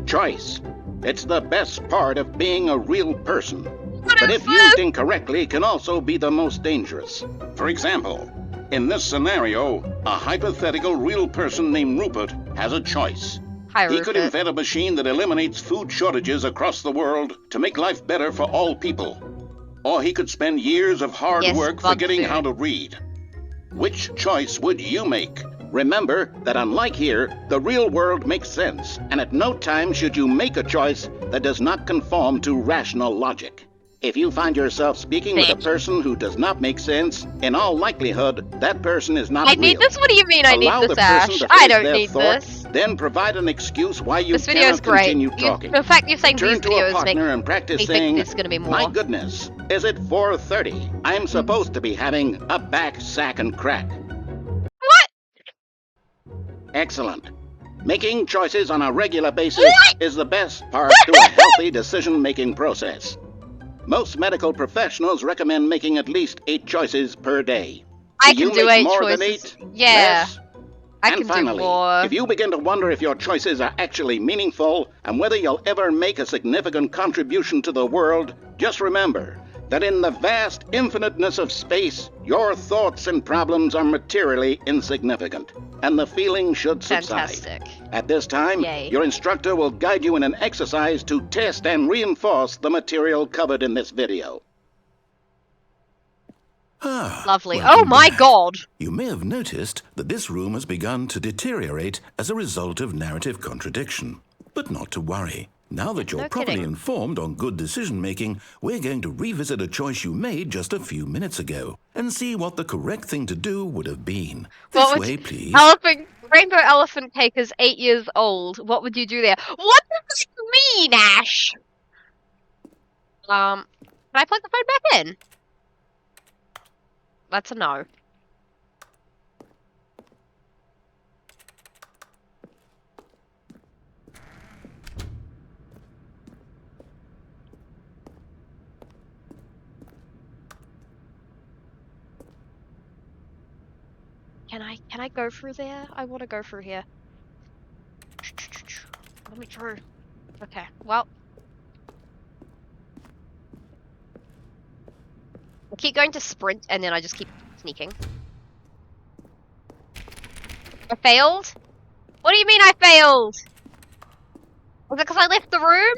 [SPEAKER 4] Choice. It's the best part of being a real person.
[SPEAKER 1] What
[SPEAKER 4] But
[SPEAKER 1] is
[SPEAKER 4] if used incorrectly, can also be the most dangerous. For example, in this scenario, a hypothetical real person named Rupert has a choice.
[SPEAKER 1] Hi,
[SPEAKER 4] He could
[SPEAKER 1] Rupert.
[SPEAKER 4] invent a machine that eliminates food shortages across the world to make life better for all people. Or he could spend years of hard
[SPEAKER 1] Yes,
[SPEAKER 4] work
[SPEAKER 1] bug
[SPEAKER 4] forgetting
[SPEAKER 1] food.
[SPEAKER 4] how to read. Which choice would you make? Remember that unlike here, the real world makes sense, and at no time should you make a choice that does not conform to rational logic. If you find yourself speaking with a
[SPEAKER 1] Thank you.
[SPEAKER 4] person who does not make sense, in all likelihood, that person is not
[SPEAKER 1] I
[SPEAKER 4] real.
[SPEAKER 1] need this? What do you mean I
[SPEAKER 4] Allow
[SPEAKER 1] need
[SPEAKER 4] the
[SPEAKER 1] this,
[SPEAKER 4] person
[SPEAKER 1] Ash?
[SPEAKER 4] to
[SPEAKER 1] I
[SPEAKER 4] face
[SPEAKER 1] don't
[SPEAKER 4] their
[SPEAKER 1] need
[SPEAKER 4] thought
[SPEAKER 1] this.
[SPEAKER 4] Then provide an excuse why you
[SPEAKER 1] This video is
[SPEAKER 4] cannot
[SPEAKER 1] great.
[SPEAKER 4] continue talking.
[SPEAKER 1] The fact you're saying
[SPEAKER 4] Turn
[SPEAKER 1] these
[SPEAKER 4] to a
[SPEAKER 1] videos make
[SPEAKER 4] partner and practice
[SPEAKER 1] me
[SPEAKER 4] saying,
[SPEAKER 1] think there's gonna be more.
[SPEAKER 4] "My goodness, is it 4:30? I'm supposed to be having a back, sack, and crack."
[SPEAKER 1] What?
[SPEAKER 4] Excellent. Making choices on a regular basis
[SPEAKER 1] What?
[SPEAKER 4] is the best part to a healthy decision-making process. Most medical professionals recommend making at least 8 choices per day.
[SPEAKER 1] I
[SPEAKER 4] Do you
[SPEAKER 1] can do
[SPEAKER 4] make
[SPEAKER 1] 8
[SPEAKER 4] more
[SPEAKER 1] choices.
[SPEAKER 4] than 8?
[SPEAKER 1] Yeah,
[SPEAKER 4] Less?
[SPEAKER 1] I
[SPEAKER 4] And
[SPEAKER 1] can
[SPEAKER 4] finally,
[SPEAKER 1] do more.
[SPEAKER 4] if you begin to wonder if your choices are actually meaningful and whether you'll ever make a significant contribution to the world, just remember that in the vast infiniteness of space, your thoughts and problems are materially insignificant, and the feeling should subside.
[SPEAKER 1] Fantastic.
[SPEAKER 4] At this time,
[SPEAKER 1] Yay.
[SPEAKER 4] your instructor will guide you in an exercise to test and reinforce the material covered in this video.
[SPEAKER 1] Lovely.
[SPEAKER 2] welcome
[SPEAKER 1] Oh my
[SPEAKER 2] back.
[SPEAKER 1] god.
[SPEAKER 2] You may have noticed that this room has begun to deteriorate as a result of narrative contradiction. But not to worry. Now that you're
[SPEAKER 1] No
[SPEAKER 2] properly
[SPEAKER 1] kidding.
[SPEAKER 2] informed on good decision-making, we're going to revisit a choice you made just a few minutes ago and see what the correct thing to do would have been. This
[SPEAKER 1] What would
[SPEAKER 2] way,
[SPEAKER 1] you-
[SPEAKER 2] please.
[SPEAKER 1] Rainbow elephant cake is 8 years old. What would you do there? What does this mean, Ash? Can I plug the phone back in? That's a no. Can I go through there? I want to go through here. Let me through. Okay, well. I keep going to sprint and then I just keep sneaking. I failed? What do you mean I failed? Was it because I left the room?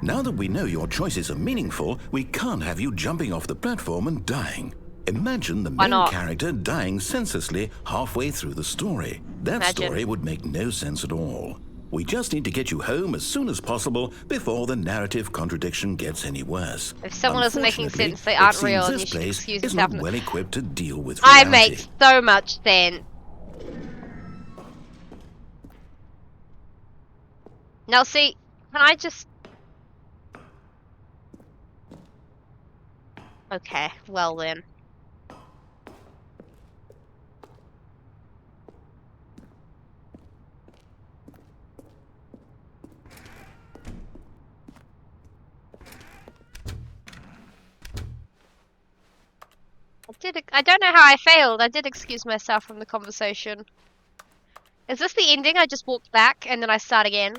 [SPEAKER 2] Now that we know your choices are meaningful, we can't have you jumping off the platform and dying. Imagine the
[SPEAKER 1] Why
[SPEAKER 2] main
[SPEAKER 1] not?
[SPEAKER 2] character dying senselessly halfway through the story. That
[SPEAKER 1] Imagine.
[SPEAKER 2] story would make no sense at all. We just need to get you home as soon as possible before the narrative contradiction gets any worse.
[SPEAKER 1] If someone isn't making
[SPEAKER 2] Unfortunately,
[SPEAKER 1] sense, they
[SPEAKER 2] it
[SPEAKER 1] aren't
[SPEAKER 2] seems
[SPEAKER 1] real and
[SPEAKER 2] this
[SPEAKER 1] you should
[SPEAKER 2] place
[SPEAKER 1] excuse
[SPEAKER 2] is
[SPEAKER 1] yourself.
[SPEAKER 2] not well equipped to deal with
[SPEAKER 1] I
[SPEAKER 2] reality.
[SPEAKER 1] make so much sense. Now see, can I just... Okay, well then. I don't know how I failed. I did excuse myself from the conversation. Is this the ending? I just walked back and then I start again.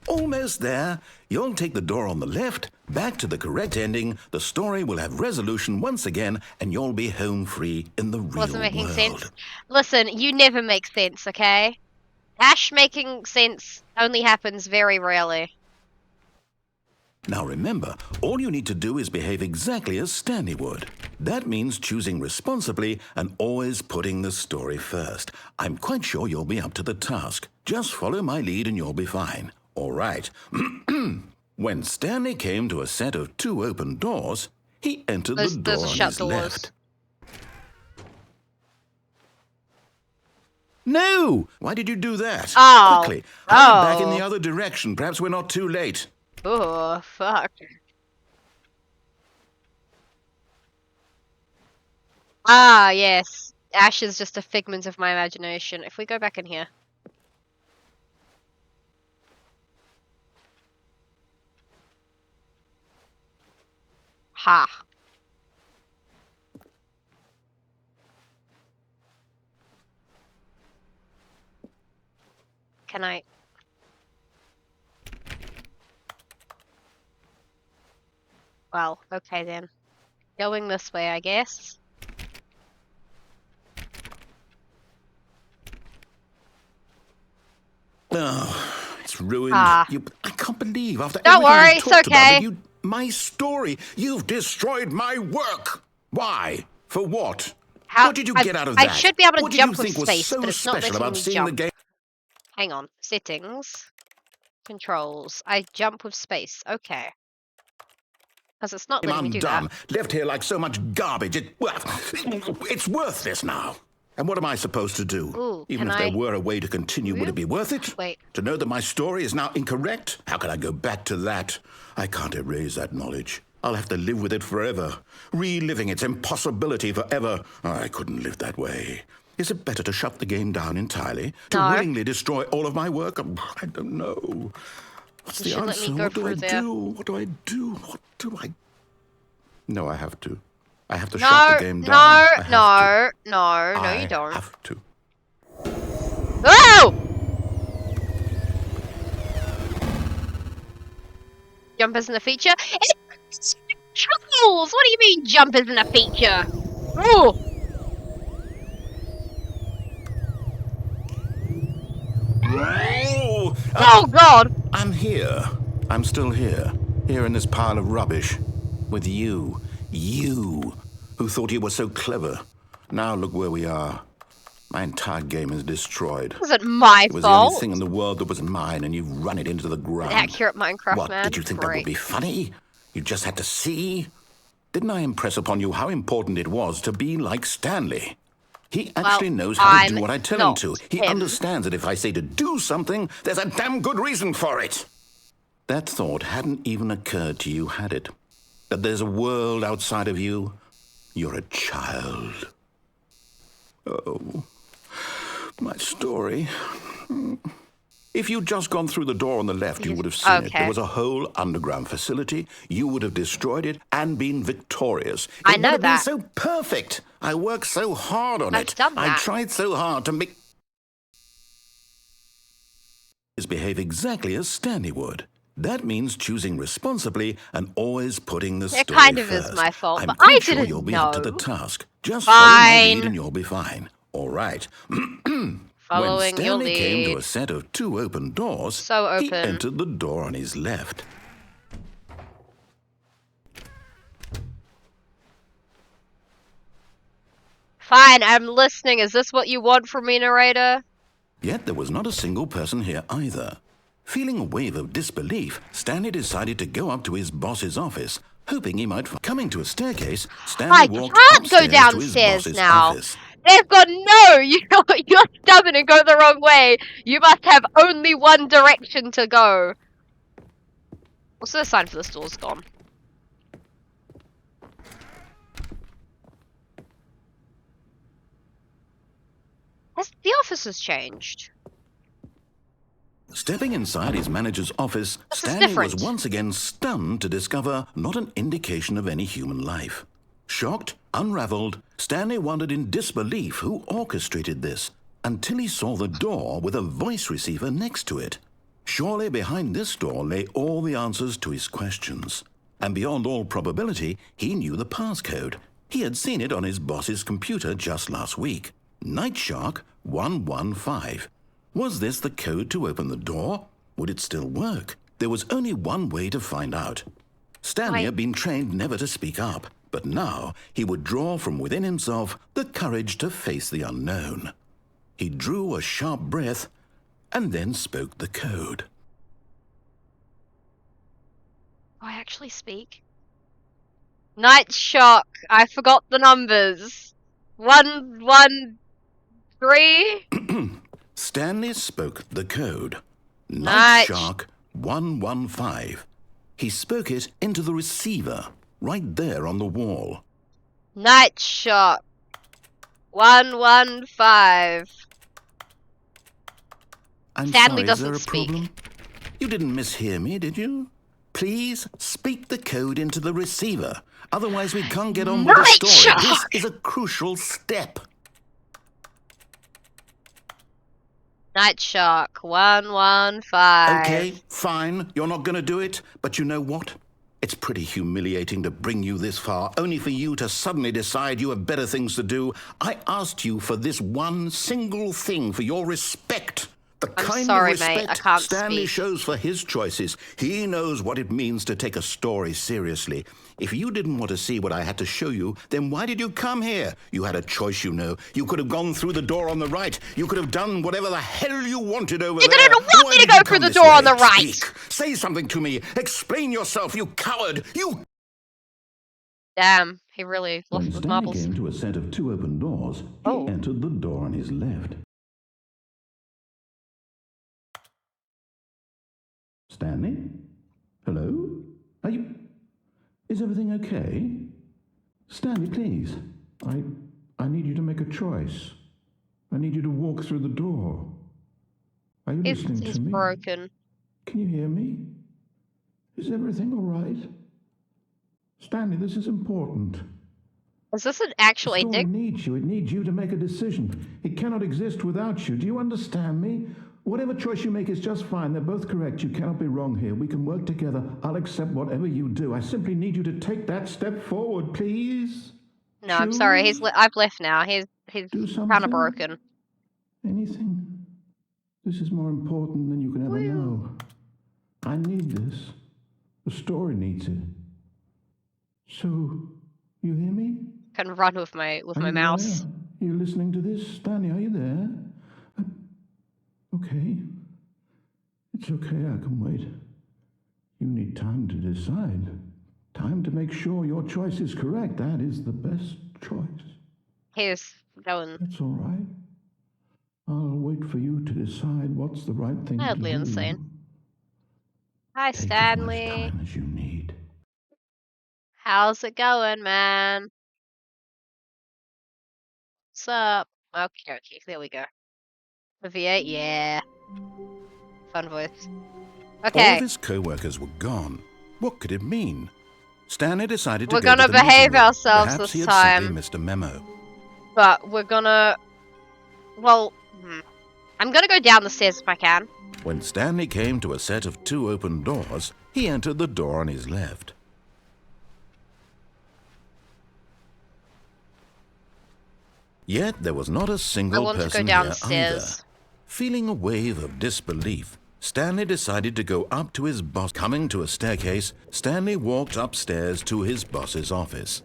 [SPEAKER 2] Almost there. You'll take the door on the left, back to the correct ending, the story will have resolution once again, and you'll be home free in the real
[SPEAKER 1] Wasn't making
[SPEAKER 2] world.
[SPEAKER 1] sense. Listen, you never make sense, okay? Ash making sense only happens very rarely.
[SPEAKER 2] Now remember, all you need to do is behave exactly as Stanley would. That means choosing responsibly and always putting the story first. I'm quite sure you'll be up to the task. Just follow my lead and you'll be fine. All right. When Stanley came to a set of 2 open doors, he entered the door
[SPEAKER 1] Those are
[SPEAKER 2] on
[SPEAKER 1] shut
[SPEAKER 2] his
[SPEAKER 1] doors.
[SPEAKER 2] left. No! Why did you do that?
[SPEAKER 1] Oh.
[SPEAKER 2] Quickly, hurry back in
[SPEAKER 1] Oh.
[SPEAKER 2] the other direction. Perhaps we're not too late.
[SPEAKER 1] Oh, fuck. Ah, yes. Ash is just a figment of my imagination. If we go back in here. Ha. Can I... Well, okay then. Going this way, I guess.
[SPEAKER 2] Oh, it's ruined.
[SPEAKER 1] Ah.
[SPEAKER 2] I can't believe after
[SPEAKER 1] Don't
[SPEAKER 2] everything
[SPEAKER 1] worry,
[SPEAKER 2] we
[SPEAKER 1] it's
[SPEAKER 2] talked about
[SPEAKER 1] okay.
[SPEAKER 2] that my story, you've destroyed my work. Why? For what?
[SPEAKER 1] How-
[SPEAKER 2] What did you
[SPEAKER 1] I-
[SPEAKER 2] get out of
[SPEAKER 1] I
[SPEAKER 2] that?
[SPEAKER 1] should be able to
[SPEAKER 2] what
[SPEAKER 1] jump
[SPEAKER 2] did you
[SPEAKER 1] with
[SPEAKER 2] think
[SPEAKER 1] space,
[SPEAKER 2] was so
[SPEAKER 1] but it's not
[SPEAKER 2] special
[SPEAKER 1] letting
[SPEAKER 2] about
[SPEAKER 1] me
[SPEAKER 2] seeing
[SPEAKER 1] jump.
[SPEAKER 2] the game?
[SPEAKER 1] Hang on. Settings. Controls. I jump with space. Okay. Because it's not letting me do that.
[SPEAKER 4] undone, left here like so much garbage. It's worthless now. And what am I supposed to do?
[SPEAKER 1] Ooh,
[SPEAKER 4] Even if there were a way to continue, would it be worth it?
[SPEAKER 1] Wait.
[SPEAKER 4] To know that my story is now incorrect? How can I go back to that? I can't erase that knowledge. I'll have to live with it forever, reliving its impossibility forever. I couldn't live that way. Is it better to shut the game down entirely? To willingly destroy all of my work? I don't know. What's the answer? What do I do? What do I do? What do I... No, I have to. I have to shut the game down.
[SPEAKER 1] No, you
[SPEAKER 4] I
[SPEAKER 1] don't.
[SPEAKER 4] have to.
[SPEAKER 1] Oh! Jump isn't a feature? It's Charles! What do you mean jump isn't a feature? Oh! Oh god!
[SPEAKER 4] I'm here. I'm still here. Here in this pile of rubbish. With you. You, who thought you were so clever. Now look where we are. My entire game is destroyed.
[SPEAKER 1] Was it my
[SPEAKER 4] It was
[SPEAKER 1] fault?
[SPEAKER 4] the only thing in the world that was mine, and you've run it into the ground.
[SPEAKER 1] Accurate Minecraft,
[SPEAKER 4] What,
[SPEAKER 1] man.
[SPEAKER 4] did you think that would be funny? You just had to see? Didn't I impress upon you how important it was to be like Stanley? He actually knows how to do what I tell him to. He understands that if I say to do something, there's a damn good reason for it. That thought hadn't even occurred to you, had it? That there's a world outside of you? You're a child. Oh, my story. If you'd just gone through the door on the left, you would have seen it. There was a whole underground facility. You would have destroyed it and been victorious.
[SPEAKER 1] I know
[SPEAKER 4] that. It would have been so perfect. I worked so hard on it.
[SPEAKER 1] Done that.
[SPEAKER 4] I tried so hard to make... behave exactly as Stanley would. That means choosing responsibly and always putting the story
[SPEAKER 1] first. It kind of
[SPEAKER 4] first.
[SPEAKER 1] is my fault,
[SPEAKER 4] I'm
[SPEAKER 1] but
[SPEAKER 4] quite
[SPEAKER 1] I
[SPEAKER 4] sure
[SPEAKER 1] didn't
[SPEAKER 4] you'll be
[SPEAKER 1] know.
[SPEAKER 4] up to the task. Just follow my lead and you'll be fine. All right.
[SPEAKER 1] Following
[SPEAKER 4] when
[SPEAKER 1] your
[SPEAKER 4] Stanley came to
[SPEAKER 1] lead.
[SPEAKER 4] a set of 2 open doors,
[SPEAKER 1] So
[SPEAKER 4] he
[SPEAKER 1] open.
[SPEAKER 4] entered the door on his left.
[SPEAKER 1] Fine, I'm listening. Is this what you want from me, narrator?
[SPEAKER 4] Yet there was not a single person here either. Feeling a wave of disbelief, Stanley decided to go up to his boss's office, hoping he might find... Coming to a staircase, Stanley
[SPEAKER 1] I
[SPEAKER 4] walked
[SPEAKER 1] can't go
[SPEAKER 4] upstairs to his
[SPEAKER 1] downstairs
[SPEAKER 4] boss's
[SPEAKER 1] now.
[SPEAKER 4] office.
[SPEAKER 1] They've got no! You're stubborn and go the wrong way. You must have only one direction to go. What's the sign for this door's gone? The office has changed.
[SPEAKER 4] Stepping inside his manager's office,
[SPEAKER 1] This is
[SPEAKER 4] Stanley was
[SPEAKER 1] different.
[SPEAKER 4] once again stunned to discover not an indication of any human life. Shocked, unraveled, Stanley wondered in disbelief who orchestrated this, until he saw the door with a voice receiver next to it. Surely behind this door lay all the answers to his questions. And beyond all probability, he knew the passcode. He had seen it on his boss's computer just last week. Nightshark 115. Was this the code to open the door? Would it still work? There was only one way to find out. Stanley had been trained never to speak up, but now he would draw from within himself the courage to face the unknown. He drew a sharp breath and then spoke the code.
[SPEAKER 1] I actually speak? Night Shock. I forgot the numbers. 113.
[SPEAKER 4] Stanley spoke the code.
[SPEAKER 1] Night
[SPEAKER 4] Nightshark 115. He spoke it into the receiver, right there on the wall.
[SPEAKER 1] Night Shock 115.
[SPEAKER 4] I'm
[SPEAKER 1] Stanley
[SPEAKER 4] sorry, is there
[SPEAKER 1] doesn't
[SPEAKER 4] a
[SPEAKER 1] speak.
[SPEAKER 4] problem? You didn't mishear me, did you? Please speak the code into the receiver. Otherwise, we can't get on with the story. This is a crucial step.
[SPEAKER 1] Night Shark 115.
[SPEAKER 4] Okay, fine. You're not going to do it. But you know what? It's pretty humiliating to bring you this far, only for you to suddenly decide you have better things to do. I asked you for this one single thing, for your respect. The kind
[SPEAKER 1] sorry,
[SPEAKER 4] of
[SPEAKER 1] mate,
[SPEAKER 4] respect
[SPEAKER 1] I can't
[SPEAKER 4] Stanley
[SPEAKER 1] speak.
[SPEAKER 4] shows for his choices. He knows what it means to take a story seriously. If you didn't want to see what I had to show you, then why did you come here? You had a choice, you know. You could have gone through the door on the right. You could have done whatever the hell you wanted over there.
[SPEAKER 1] You didn't want
[SPEAKER 4] Why
[SPEAKER 1] me to
[SPEAKER 4] did
[SPEAKER 1] go
[SPEAKER 4] you
[SPEAKER 1] through
[SPEAKER 4] come
[SPEAKER 1] the
[SPEAKER 4] this
[SPEAKER 1] door on
[SPEAKER 4] way?
[SPEAKER 1] the right.
[SPEAKER 4] Speak. Say something to me. Explain yourself, you coward. You
[SPEAKER 1] Damn, he really
[SPEAKER 2] When
[SPEAKER 1] lofted with
[SPEAKER 2] Stanley
[SPEAKER 1] marbles.
[SPEAKER 2] came to a set of 2 open doors,
[SPEAKER 1] Oh.
[SPEAKER 2] he entered the door on his left. Stanley? Hello? Are you... Is everything okay? Stanley, please. I need you to make a choice. I need you to walk through the door. Are you listening
[SPEAKER 1] He's
[SPEAKER 2] to me?
[SPEAKER 1] broken.
[SPEAKER 2] Can you hear me? Is everything all right? Stanley, this is important.
[SPEAKER 1] Is this an actual
[SPEAKER 2] The story
[SPEAKER 1] ending?
[SPEAKER 2] needs you. It needs you to make a decision. It cannot exist without you. Do you understand me? Whatever choice you make is just fine. They're both correct. You cannot be wrong here. We can work together. I'll accept whatever you do. I simply need you to take that step forward, please.
[SPEAKER 1] No, I'm sorry.
[SPEAKER 2] Choose.
[SPEAKER 1] I've left now. He's
[SPEAKER 2] Do
[SPEAKER 1] kind
[SPEAKER 2] something.
[SPEAKER 1] of broken.
[SPEAKER 2] Anything. This is more important than you can ever know. I need this. The story needs it. So, you hear me?
[SPEAKER 1] Can run with my
[SPEAKER 2] Are you
[SPEAKER 1] mouse.
[SPEAKER 2] there? You listening to this? Stanley, are you there? Okay. It's okay, I can wait. You need time to decide. Time to make sure your choice is correct. That is the best choice.
[SPEAKER 1] He's going
[SPEAKER 2] That's all right. I'll wait for you to decide what's the right thing
[SPEAKER 1] mildly
[SPEAKER 2] to do.
[SPEAKER 1] insane. Hi,
[SPEAKER 2] Take as
[SPEAKER 1] Stanley.
[SPEAKER 2] much time as you need.
[SPEAKER 1] How's it going, man? What's up? Okay, there we go. The V8, yeah. Fun voice.
[SPEAKER 2] All
[SPEAKER 1] Okay,
[SPEAKER 2] of his co-workers were gone. What could it mean? Stanley decided to
[SPEAKER 1] we're
[SPEAKER 2] go to
[SPEAKER 1] gonna
[SPEAKER 2] the meeting
[SPEAKER 1] behave
[SPEAKER 2] room.
[SPEAKER 1] ourselves
[SPEAKER 2] Perhaps
[SPEAKER 1] this
[SPEAKER 2] he had
[SPEAKER 1] time.
[SPEAKER 2] simply missed a memo.
[SPEAKER 1] But we're gonna... Well, I'm gonna go down the stairs if I can.
[SPEAKER 2] When Stanley came to a set of 2 open doors, he entered the door on his left. Yet there was not a
[SPEAKER 1] I
[SPEAKER 2] single
[SPEAKER 1] want to
[SPEAKER 2] person
[SPEAKER 1] go
[SPEAKER 2] here either.
[SPEAKER 1] downstairs.
[SPEAKER 2] Feeling a wave of disbelief, Stanley decided to go up to his boss. Coming to a staircase, Stanley walked upstairs to his boss's office.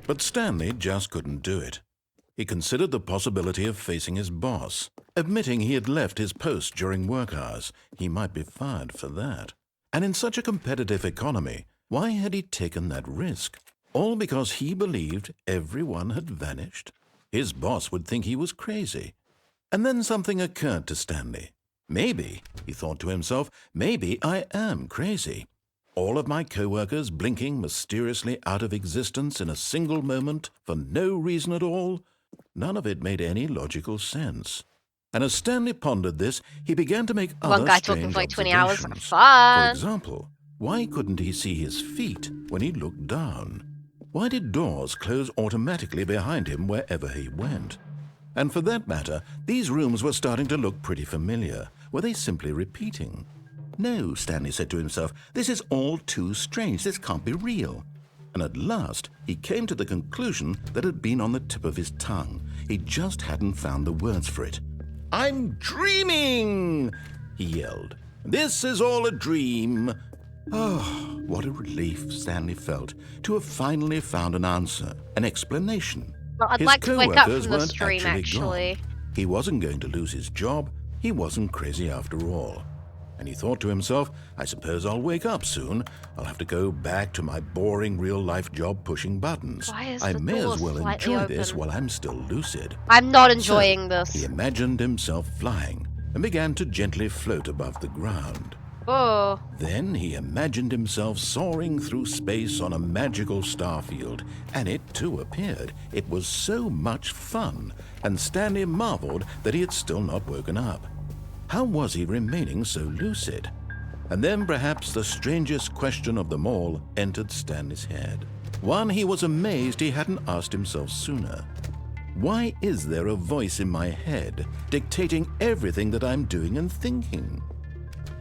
[SPEAKER 2] But Stanley just couldn't do it. He considered the possibility of facing his boss. Admitting he had left his post during work hours, he might be fired for that. And in such a competitive economy, why had he taken that risk? All because he believed everyone had vanished? His boss would think he was crazy. And then something occurred to Stanley. Maybe, he thought to himself, maybe I am crazy. All of my co-workers blinking mysteriously out of existence in a single moment for no reason at all? None of it made any logical sense. And as Stanley pondered this, he began to make other
[SPEAKER 1] One guy talking
[SPEAKER 2] strange
[SPEAKER 1] for like 20 hours.
[SPEAKER 2] observations. For
[SPEAKER 1] Fun!
[SPEAKER 2] example, why couldn't he see his feet when he looked down? Why did doors close automatically behind him wherever he went? And for that matter, these rooms were starting to look pretty familiar. Were they simply repeating? No, Stanley said to himself, this is all too strange. This can't be real. And at last, he came to the conclusion that had been on the tip of his tongue. He just hadn't found the words for it. I'm dreaming, he yelled. This is all a dream. Oh, what a relief Stanley felt to have finally found an answer, an explanation.
[SPEAKER 1] Well, I'd
[SPEAKER 2] His
[SPEAKER 1] like to wake up
[SPEAKER 2] co-workers
[SPEAKER 1] from the
[SPEAKER 2] weren't
[SPEAKER 1] stream, actually.
[SPEAKER 2] gone. He wasn't going to lose his job. He wasn't crazy after all. And he thought to himself, I suppose I'll wake up soon. I'll have to go back to my boring real-life job pushing buttons.
[SPEAKER 1] Why is
[SPEAKER 2] I
[SPEAKER 1] the
[SPEAKER 2] may
[SPEAKER 1] door
[SPEAKER 2] as well
[SPEAKER 1] slightly
[SPEAKER 2] enjoy this
[SPEAKER 1] open?
[SPEAKER 2] while I'm still lucid.
[SPEAKER 1] I'm not enjoying
[SPEAKER 2] He
[SPEAKER 1] this.
[SPEAKER 2] imagined himself flying and began to gently float above the ground.
[SPEAKER 1] Oh,
[SPEAKER 2] Then he imagined himself soaring through space on a magical starfield, and it too appeared. It was so much fun, and Stanley marveled that he had still not woken up. How was he remaining so lucid? And then perhaps the strangest question of them all entered Stanley's head. One he was amazed he hadn't asked himself sooner. Why is there a voice in my head dictating everything that I'm doing and thinking?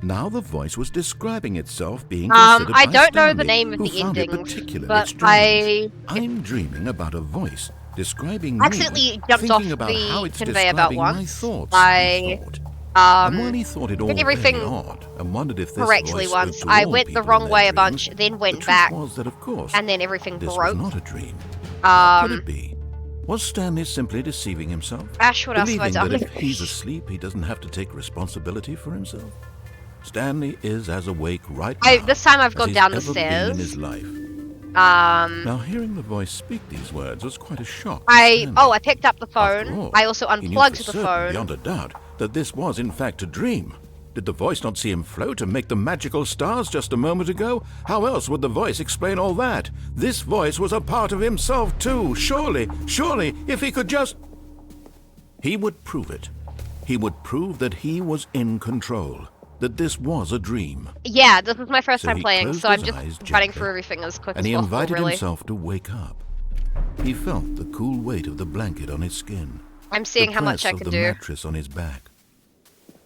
[SPEAKER 2] Now the voice was describing itself being considered
[SPEAKER 1] I
[SPEAKER 2] by
[SPEAKER 1] don't know the
[SPEAKER 2] Stanley,
[SPEAKER 1] name of
[SPEAKER 2] who
[SPEAKER 1] the
[SPEAKER 2] found it
[SPEAKER 1] endings,
[SPEAKER 2] particularly
[SPEAKER 1] but
[SPEAKER 2] strange. I'm dreaming about a voice describing me,
[SPEAKER 1] accidentally jumped
[SPEAKER 2] thinking
[SPEAKER 1] off
[SPEAKER 2] about
[SPEAKER 1] the
[SPEAKER 2] how it's
[SPEAKER 1] conveyor belt
[SPEAKER 2] describing my
[SPEAKER 1] once.
[SPEAKER 2] thoughts,
[SPEAKER 1] I,
[SPEAKER 2] he thought. And while he thought it all
[SPEAKER 1] did
[SPEAKER 2] very
[SPEAKER 1] everything
[SPEAKER 2] odd and wondered if this
[SPEAKER 1] correctly
[SPEAKER 2] voice
[SPEAKER 1] once.
[SPEAKER 2] spoke to
[SPEAKER 1] I
[SPEAKER 2] all
[SPEAKER 1] went the
[SPEAKER 2] people in
[SPEAKER 1] wrong
[SPEAKER 2] their
[SPEAKER 1] way a
[SPEAKER 2] dreams,
[SPEAKER 1] bunch, then
[SPEAKER 2] the
[SPEAKER 1] went
[SPEAKER 2] truth
[SPEAKER 1] back,
[SPEAKER 2] was that, of course,
[SPEAKER 1] and then everything
[SPEAKER 2] this
[SPEAKER 1] broke.
[SPEAKER 2] was not a dream. Could it be? Was Stanley simply deceiving himself?
[SPEAKER 1] Ash, what else have I
[SPEAKER 2] Believing
[SPEAKER 1] done?
[SPEAKER 2] that if he's asleep, he doesn't have to take responsibility for himself? Stanley is as awake right now
[SPEAKER 1] This time I've
[SPEAKER 2] as
[SPEAKER 1] gone
[SPEAKER 2] he's
[SPEAKER 1] down the
[SPEAKER 2] ever been in his
[SPEAKER 1] stairs.
[SPEAKER 2] life.
[SPEAKER 1] Um,
[SPEAKER 2] Now, hearing the voice speak these words was quite a shock. to
[SPEAKER 1] I
[SPEAKER 2] Stanley.
[SPEAKER 1] picked up the
[SPEAKER 2] After
[SPEAKER 1] phone.
[SPEAKER 2] all,
[SPEAKER 1] I also
[SPEAKER 2] he knew
[SPEAKER 1] unplugged
[SPEAKER 2] for
[SPEAKER 1] the
[SPEAKER 2] certain,
[SPEAKER 1] phone.
[SPEAKER 2] beyond a doubt, that this was in fact a dream. Did the voice not see him float and make the magical stars just a moment ago? How else would the voice explain all that? This voice was a part of himself too. Surely, if he could just... He would prove it. He would prove that he was in control. That this was a dream.
[SPEAKER 1] Yeah, this is my first
[SPEAKER 2] So
[SPEAKER 1] time
[SPEAKER 2] he
[SPEAKER 1] playing,
[SPEAKER 2] closed
[SPEAKER 1] so I'm
[SPEAKER 2] his
[SPEAKER 1] just
[SPEAKER 2] eyes
[SPEAKER 1] running
[SPEAKER 2] gently,
[SPEAKER 1] through everything as quick
[SPEAKER 2] and
[SPEAKER 1] as
[SPEAKER 2] he
[SPEAKER 1] possible,
[SPEAKER 2] invited
[SPEAKER 1] really.
[SPEAKER 2] himself to wake up. He felt the cool weight of the blanket on his skin.
[SPEAKER 1] I'm seeing
[SPEAKER 2] the
[SPEAKER 1] how much
[SPEAKER 2] press
[SPEAKER 1] I
[SPEAKER 2] of
[SPEAKER 1] can
[SPEAKER 2] the
[SPEAKER 1] do.
[SPEAKER 2] mattress on his back.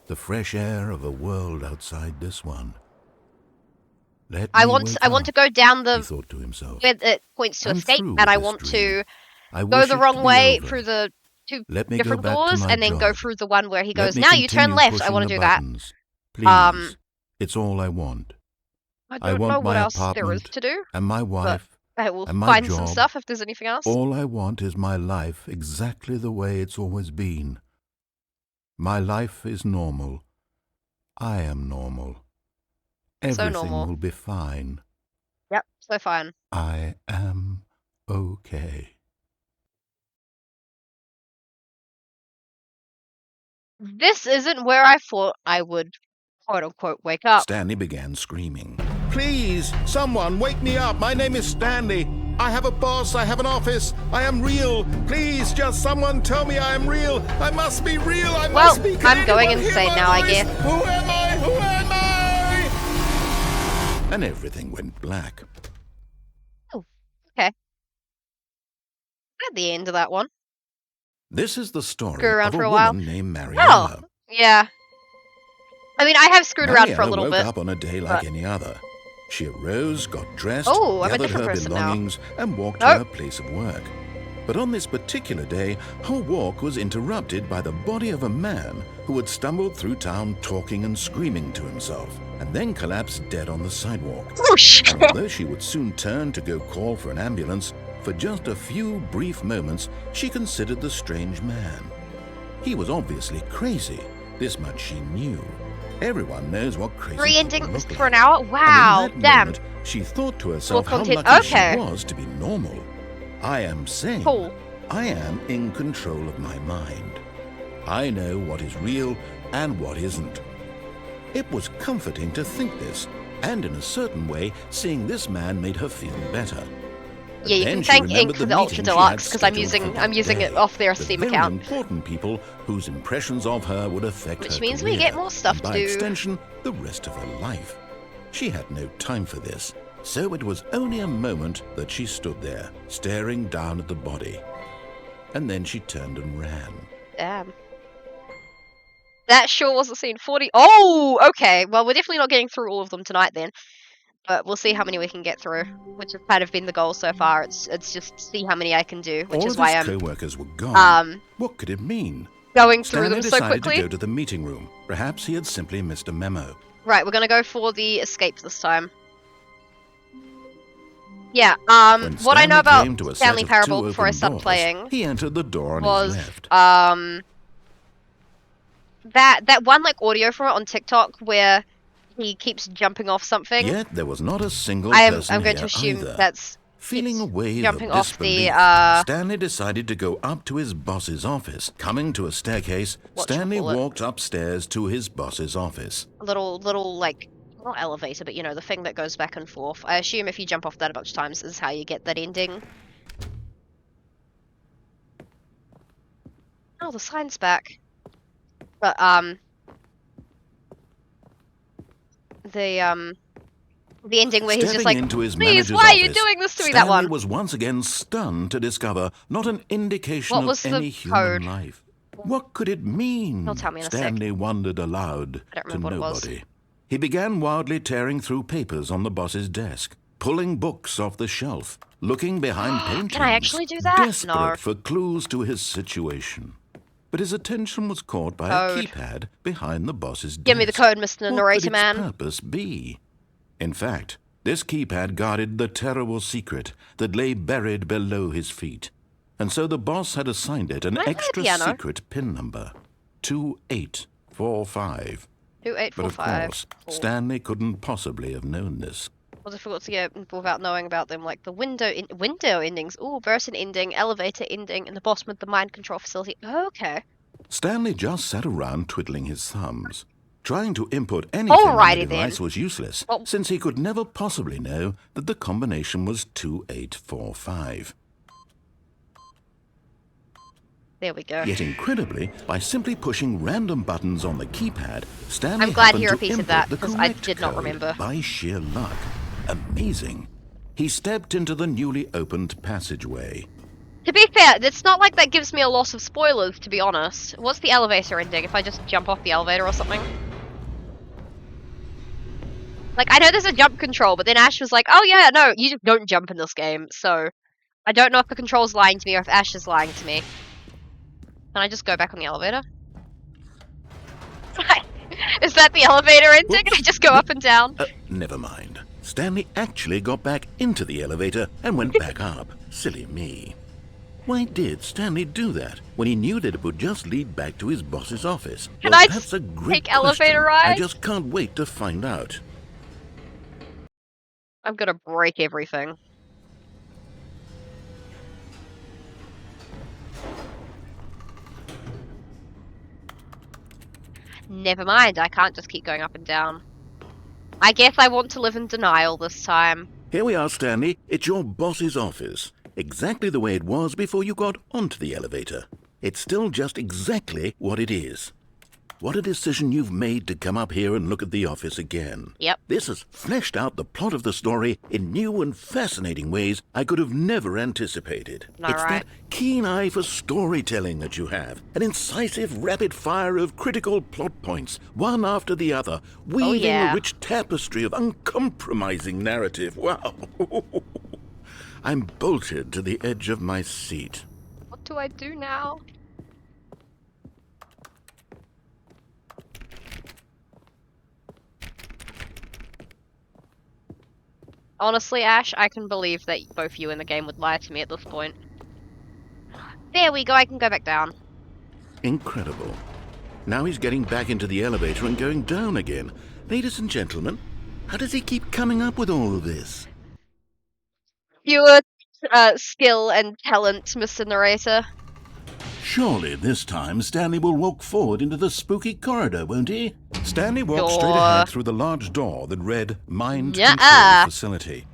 [SPEAKER 2] The fresh air of a world outside this one. Let
[SPEAKER 1] I
[SPEAKER 2] me
[SPEAKER 1] want
[SPEAKER 2] wake
[SPEAKER 1] to
[SPEAKER 2] up,
[SPEAKER 1] go down
[SPEAKER 2] he
[SPEAKER 1] the
[SPEAKER 2] thought to himself.
[SPEAKER 1] where it points to
[SPEAKER 2] I'm
[SPEAKER 1] escape,
[SPEAKER 2] through
[SPEAKER 1] and
[SPEAKER 2] with
[SPEAKER 1] I
[SPEAKER 2] this
[SPEAKER 1] want
[SPEAKER 2] dream.
[SPEAKER 1] to
[SPEAKER 2] I
[SPEAKER 1] go
[SPEAKER 2] wish
[SPEAKER 1] the
[SPEAKER 2] it
[SPEAKER 1] wrong
[SPEAKER 2] to be
[SPEAKER 1] way
[SPEAKER 2] over.
[SPEAKER 1] through the two
[SPEAKER 2] Let me go
[SPEAKER 1] different
[SPEAKER 2] back to
[SPEAKER 1] doors,
[SPEAKER 2] my
[SPEAKER 1] and then go
[SPEAKER 2] job.
[SPEAKER 1] through the one where he
[SPEAKER 2] Let
[SPEAKER 1] goes,
[SPEAKER 2] me
[SPEAKER 1] now you turn
[SPEAKER 2] continue
[SPEAKER 1] left. I
[SPEAKER 2] pushing
[SPEAKER 1] want to
[SPEAKER 2] the
[SPEAKER 1] do that.
[SPEAKER 2] buttons. Please. It's all I want.
[SPEAKER 1] I
[SPEAKER 2] I
[SPEAKER 1] don't
[SPEAKER 2] want
[SPEAKER 1] know what
[SPEAKER 2] my
[SPEAKER 1] else there is
[SPEAKER 2] apartment
[SPEAKER 1] to do.
[SPEAKER 2] and my wife.
[SPEAKER 1] I will
[SPEAKER 2] and my
[SPEAKER 1] find some
[SPEAKER 2] job.
[SPEAKER 1] stuff if there's anything else.
[SPEAKER 2] All I want is my life exactly the way it's always been. My life is normal. I am normal. Everything
[SPEAKER 1] normal.
[SPEAKER 2] will be fine.
[SPEAKER 1] Yep, so fine.
[SPEAKER 2] I am okay.
[SPEAKER 1] This isn't where I thought I would, quote unquote, wake up.
[SPEAKER 2] Stanley began screaming. Please, someone, wake me up. My name is Stanley. I have a boss. I have an office. I am real. Please, just someone tell me I am real. I must be real. I must be. Can
[SPEAKER 1] I'm going
[SPEAKER 2] anyone hear
[SPEAKER 1] insane
[SPEAKER 2] my
[SPEAKER 1] now, I
[SPEAKER 2] voice?
[SPEAKER 1] guess.
[SPEAKER 2] Who am I? Who am I? And everything went black.
[SPEAKER 1] Oh, okay. At the end of that one.
[SPEAKER 2] This is the story
[SPEAKER 1] Screw around
[SPEAKER 2] of a
[SPEAKER 1] for a while.
[SPEAKER 2] woman named
[SPEAKER 1] Oh,
[SPEAKER 2] Mariella.
[SPEAKER 1] yeah. I mean, I have screwed around for a
[SPEAKER 2] Mariella
[SPEAKER 1] little
[SPEAKER 2] woke
[SPEAKER 1] bit.
[SPEAKER 2] up on a day like
[SPEAKER 1] but-
[SPEAKER 2] any other. She arose, got dressed,
[SPEAKER 1] Oh, I'm a
[SPEAKER 2] gathered
[SPEAKER 1] different
[SPEAKER 2] her
[SPEAKER 1] person now.
[SPEAKER 2] belongings, and walked
[SPEAKER 1] Nope.
[SPEAKER 2] to her place of work. But on this particular day, her walk was interrupted by the body of a man who had stumbled through town talking and screaming to himself, and then collapsed dead on the sidewalk.
[SPEAKER 1] Oh, shit.
[SPEAKER 2] And although she would soon turn to go call for an ambulance, for just a few brief moments she considered the strange man. He was obviously crazy. This much she knew. Everyone knows what crazy
[SPEAKER 1] Three
[SPEAKER 2] people
[SPEAKER 1] endings
[SPEAKER 2] look
[SPEAKER 1] for an
[SPEAKER 2] like.
[SPEAKER 1] hour?
[SPEAKER 2] And
[SPEAKER 1] Wow,
[SPEAKER 2] in that
[SPEAKER 1] damn.
[SPEAKER 2] moment, she thought to herself how
[SPEAKER 1] continue-
[SPEAKER 2] lucky
[SPEAKER 1] okay.
[SPEAKER 2] she was to be normal. I am sane.
[SPEAKER 1] Cool.
[SPEAKER 2] I am in control of my mind. I know what is real and what isn't. It was comforting to think this, and in a certain way, seeing this man made her feel better. But
[SPEAKER 1] Yeah, you
[SPEAKER 2] then
[SPEAKER 1] can
[SPEAKER 2] she
[SPEAKER 1] thank
[SPEAKER 2] remembered
[SPEAKER 1] Ink for
[SPEAKER 2] the
[SPEAKER 1] the Ultra
[SPEAKER 2] meeting she had
[SPEAKER 1] Deluxe because I'm
[SPEAKER 2] scheduled for
[SPEAKER 1] using
[SPEAKER 2] that
[SPEAKER 1] it
[SPEAKER 2] day.
[SPEAKER 1] off their
[SPEAKER 2] The
[SPEAKER 1] Steam
[SPEAKER 2] very
[SPEAKER 1] account.
[SPEAKER 2] important people whose impressions of her would affect
[SPEAKER 1] Which
[SPEAKER 2] her
[SPEAKER 1] means we
[SPEAKER 2] career,
[SPEAKER 1] get more stuff
[SPEAKER 2] and
[SPEAKER 1] to
[SPEAKER 2] by
[SPEAKER 1] do.
[SPEAKER 2] extension, the rest of her life. She had no time for this, so it was only a moment that she stood there, staring down at the body. And then she turned and ran.
[SPEAKER 1] Damn. That sure was a scene 40. Oh, okay. Well, we're definitely not getting through all of them tonight then. But we'll see how many we can get through, which has kind of been the goal so far. It's just see how many I can do, which
[SPEAKER 2] All
[SPEAKER 1] is
[SPEAKER 2] of
[SPEAKER 1] why
[SPEAKER 2] his
[SPEAKER 1] I'm
[SPEAKER 2] co-workers were gone.
[SPEAKER 1] um
[SPEAKER 2] What could it mean?
[SPEAKER 1] going through
[SPEAKER 2] Stanley
[SPEAKER 1] them so
[SPEAKER 2] decided
[SPEAKER 1] quickly.
[SPEAKER 2] to go to the meeting room. Perhaps he had simply missed a memo.
[SPEAKER 1] Right, we're gonna go for the escape this time. Yeah,
[SPEAKER 2] When
[SPEAKER 1] what I know
[SPEAKER 2] Stanley
[SPEAKER 1] about
[SPEAKER 2] came to a
[SPEAKER 1] Stanley
[SPEAKER 2] set of
[SPEAKER 1] Parable
[SPEAKER 2] two
[SPEAKER 1] before I
[SPEAKER 2] open
[SPEAKER 1] stopped
[SPEAKER 2] doors,
[SPEAKER 1] playing
[SPEAKER 2] he entered the door on
[SPEAKER 1] was
[SPEAKER 2] his left.
[SPEAKER 1] that one like audio from it on TikTok where he keeps jumping off something.
[SPEAKER 2] Yet there was not a single
[SPEAKER 1] I'm
[SPEAKER 2] person
[SPEAKER 1] going to
[SPEAKER 2] here
[SPEAKER 1] assume
[SPEAKER 2] either.
[SPEAKER 1] that's
[SPEAKER 2] Feeling a
[SPEAKER 1] it's
[SPEAKER 2] wave
[SPEAKER 1] jumping
[SPEAKER 2] of
[SPEAKER 1] off the,
[SPEAKER 2] disbelief, Stanley decided to go up to his boss's office. Coming to a staircase, Stanley
[SPEAKER 1] Whatchamacallit.
[SPEAKER 2] walked upstairs to his boss's office.
[SPEAKER 1] little like not elevator, but you know the thing that goes back and forth. I assume if you jump off that a bunch of times is how you get that ending. Oh, the sign's back. But the ending where he's just like,
[SPEAKER 2] Stepping into his
[SPEAKER 1] please,
[SPEAKER 2] manager's
[SPEAKER 1] why are you
[SPEAKER 2] office,
[SPEAKER 1] doing this to me?
[SPEAKER 2] Stanley
[SPEAKER 1] That one.
[SPEAKER 2] was once again stunned to discover not an indication
[SPEAKER 1] What was
[SPEAKER 2] of
[SPEAKER 1] the
[SPEAKER 2] any human
[SPEAKER 1] code?
[SPEAKER 2] life. What could it mean?
[SPEAKER 1] He'll tell me in a sec.
[SPEAKER 2] Stanley wondered aloud
[SPEAKER 1] I don't
[SPEAKER 2] to
[SPEAKER 1] remember what it was.
[SPEAKER 2] nobody. He began wildly tearing through papers on the boss's desk, pulling books off the shelf, looking behind paintings.
[SPEAKER 1] Can I actually do that?
[SPEAKER 2] Desperate
[SPEAKER 1] No.
[SPEAKER 2] for clues to his situation. But his attention was caught by
[SPEAKER 1] Code.
[SPEAKER 2] a keypad behind the boss's desk.
[SPEAKER 1] Give me the code, Mr.
[SPEAKER 2] What
[SPEAKER 1] Narrator
[SPEAKER 2] could its
[SPEAKER 1] Man.
[SPEAKER 2] purpose be? In fact, This keypad guarded the terrible secret that lay buried below his feet. And so the boss had assigned it an
[SPEAKER 1] Can I play the
[SPEAKER 2] extra
[SPEAKER 1] piano?
[SPEAKER 2] secret pin number, 2845. But of
[SPEAKER 1] 2845.
[SPEAKER 2] course, Stanley couldn't possibly have known this.
[SPEAKER 1] It was difficult to get without knowing about them, like the window endings. Ooh, Burton ending, elevator ending, and the bottom of the mind control facility. Okay.
[SPEAKER 2] Stanley just sat around twiddling his thumbs. Trying to input anything on
[SPEAKER 1] Alrighty
[SPEAKER 2] the
[SPEAKER 1] then.
[SPEAKER 2] device was useless,
[SPEAKER 1] Well-
[SPEAKER 2] since he could never possibly know that the combination was 2845.
[SPEAKER 1] There we go.
[SPEAKER 2] Yet incredibly, by simply pushing random buttons on the keypad, Stanley
[SPEAKER 1] I'm glad
[SPEAKER 2] happened
[SPEAKER 1] he
[SPEAKER 2] to
[SPEAKER 1] repeated
[SPEAKER 2] input
[SPEAKER 1] that,
[SPEAKER 2] the
[SPEAKER 1] because I
[SPEAKER 2] correct
[SPEAKER 1] did not
[SPEAKER 2] code
[SPEAKER 1] remember.
[SPEAKER 2] by sheer luck. Amazing. He stepped into the newly opened passageway.
[SPEAKER 1] To be fair, it's not like that gives me a lot of spoilers, to be honest. What's the elevator ending if I just jump off the elevator or something? Like, I know there's a jump control, but then Ash was like, oh yeah, no, you just don't jump in this game, so... I don't know if the control's lying to me or if Ash is lying to me. Can I just go back on the elevator? Is that the elevator ending?
[SPEAKER 2] Whoops.
[SPEAKER 1] I just go up and down?
[SPEAKER 2] Never mind. Stanley actually got back into the elevator and went back up. Silly me. Why did Stanley do that when he knew that it would just lead back to his boss's office?
[SPEAKER 1] Can
[SPEAKER 2] Well,
[SPEAKER 1] I
[SPEAKER 2] that's a great
[SPEAKER 1] take elevator
[SPEAKER 2] question. I
[SPEAKER 1] rides?
[SPEAKER 2] just can't wait to find out.
[SPEAKER 1] I'm gonna break everything. Never mind, I can't just keep going up and down. I guess I want to live in denial this time.
[SPEAKER 2] Here we are, Stanley. It's your boss's office. Exactly the way it was before you got onto the elevator. It's still just exactly what it is. What a decision you've made to come up here and look at the office again.
[SPEAKER 1] Yep.
[SPEAKER 2] This has fleshed out the plot of the story in new and fascinating ways I could have never anticipated.
[SPEAKER 1] All
[SPEAKER 2] It's
[SPEAKER 1] right.
[SPEAKER 2] that keen eye for storytelling that you have. An incisive rapid fire of critical plot points, one after the other, weaving
[SPEAKER 1] yeah.
[SPEAKER 2] a rich tapestry of uncompromising narrative. Wow. I'm bolted to the edge of my seat.
[SPEAKER 1] What do I do now? Honestly, Ash, I can believe that both you and the game would lie to me at this point. There we go, I can go back down.
[SPEAKER 2] Incredible. Now he's getting back into the elevator and going down again. Ladies and gentlemen, how does he keep coming up with all of this?
[SPEAKER 1] Pure skill and talent, Mr. Narrator.
[SPEAKER 2] Surely this time Stanley will walk forward into the spooky corridor, won't he? Stanley walked straight
[SPEAKER 1] Door.
[SPEAKER 2] ahead through the large door that read Mind
[SPEAKER 1] Nuh-uh.
[SPEAKER 2] Control Facility.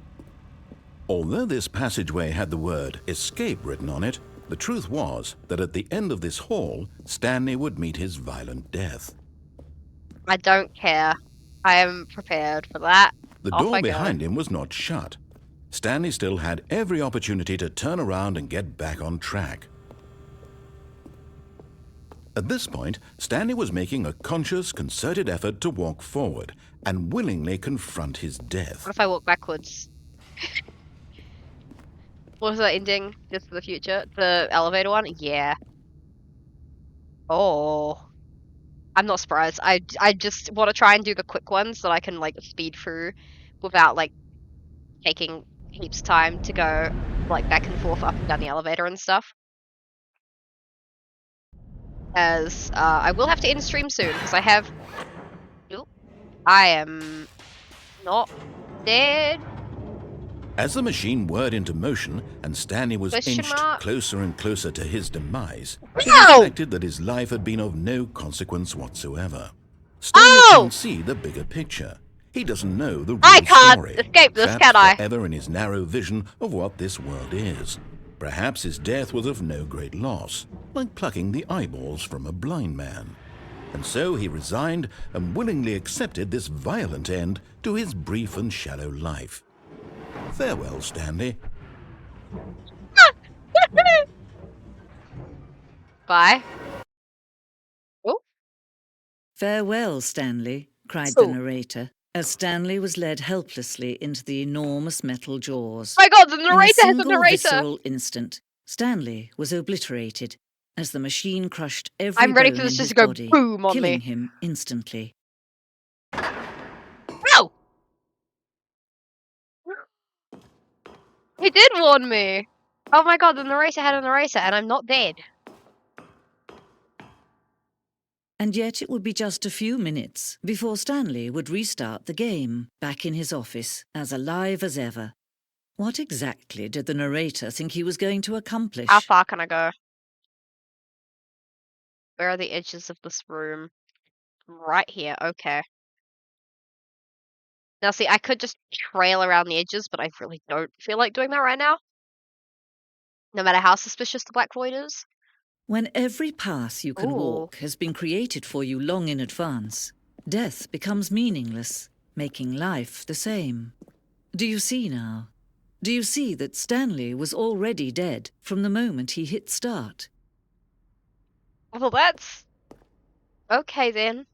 [SPEAKER 2] Although this passageway had the word Escape written on it, the truth was that at the end of this hall, Stanley would meet his violent death.
[SPEAKER 1] I don't care. I am prepared for that.
[SPEAKER 2] The
[SPEAKER 1] Off
[SPEAKER 2] door
[SPEAKER 1] I go.
[SPEAKER 2] behind him was not shut. Stanley still had every opportunity to turn around and get back on track. At this point, Stanley was making a conscious, concerted effort to walk forward and willingly confront his death.
[SPEAKER 1] What if I walk backwards? What was that ending? Just for the future? The elevator one? Yeah. Oh. I'm not surprised. I just want to try and do the quick ones that I can, like, speed through without, like, taking heaps of time to go, like, back and forth up and down the elevator and stuff. As, I will have to end stream soon, because I have... Oop. I am... not dead.
[SPEAKER 2] As the machine whirred into motion and Stanley was
[SPEAKER 1] Question
[SPEAKER 2] inched
[SPEAKER 1] mark?
[SPEAKER 2] closer and closer to his demise, he
[SPEAKER 1] No!
[SPEAKER 2] reflected that his life had been of no consequence whatsoever. Stanley
[SPEAKER 1] Oh!
[SPEAKER 2] can't see the bigger picture. He doesn't know the real
[SPEAKER 1] I can't
[SPEAKER 2] story.
[SPEAKER 1] escape this,
[SPEAKER 2] trapped
[SPEAKER 1] can I?
[SPEAKER 2] forever in his narrow vision of what this world is. Perhaps his death was of no great loss, like plucking the eyeballs from a blind man. And so he resigned and willingly accepted this violent end to his brief and shallow life. Farewell, Stanley.
[SPEAKER 1] Bye. Oh.
[SPEAKER 5] Farewell, Stanley, cried
[SPEAKER 1] So-
[SPEAKER 5] the narrator, as Stanley was led helplessly into the enormous metal jaws.
[SPEAKER 1] Oh my god, the
[SPEAKER 5] In a
[SPEAKER 1] narrator has a
[SPEAKER 5] single
[SPEAKER 1] narrator!
[SPEAKER 5] visceral instant, Stanley was obliterated as the machine crushed every
[SPEAKER 1] I'm ready
[SPEAKER 5] bone
[SPEAKER 1] for this
[SPEAKER 5] in
[SPEAKER 1] just
[SPEAKER 5] his
[SPEAKER 1] to go
[SPEAKER 5] body,
[SPEAKER 1] boom on
[SPEAKER 5] killing
[SPEAKER 1] me.
[SPEAKER 5] him instantly.
[SPEAKER 1] No! He did warn me! Oh my god, the narrator had a narrator and I'm not dead.
[SPEAKER 5] And yet it would be just a few minutes before Stanley would restart the game, back in his office, as alive as ever. What exactly did the narrator think he was going to accomplish?
[SPEAKER 1] How far can I go? Where are the edges of this room? Right here, okay. Now see, I could just trail around the edges, but I really don't feel like doing that right now. No matter how suspicious the Black Void is.
[SPEAKER 5] When every path you can
[SPEAKER 1] Ooh.
[SPEAKER 5] walk has been created for you long in advance, death becomes meaningless, making life the same. Do you see now? Do you see that Stanley was already dead from the moment he hit start?
[SPEAKER 1] Well, that's... okay then.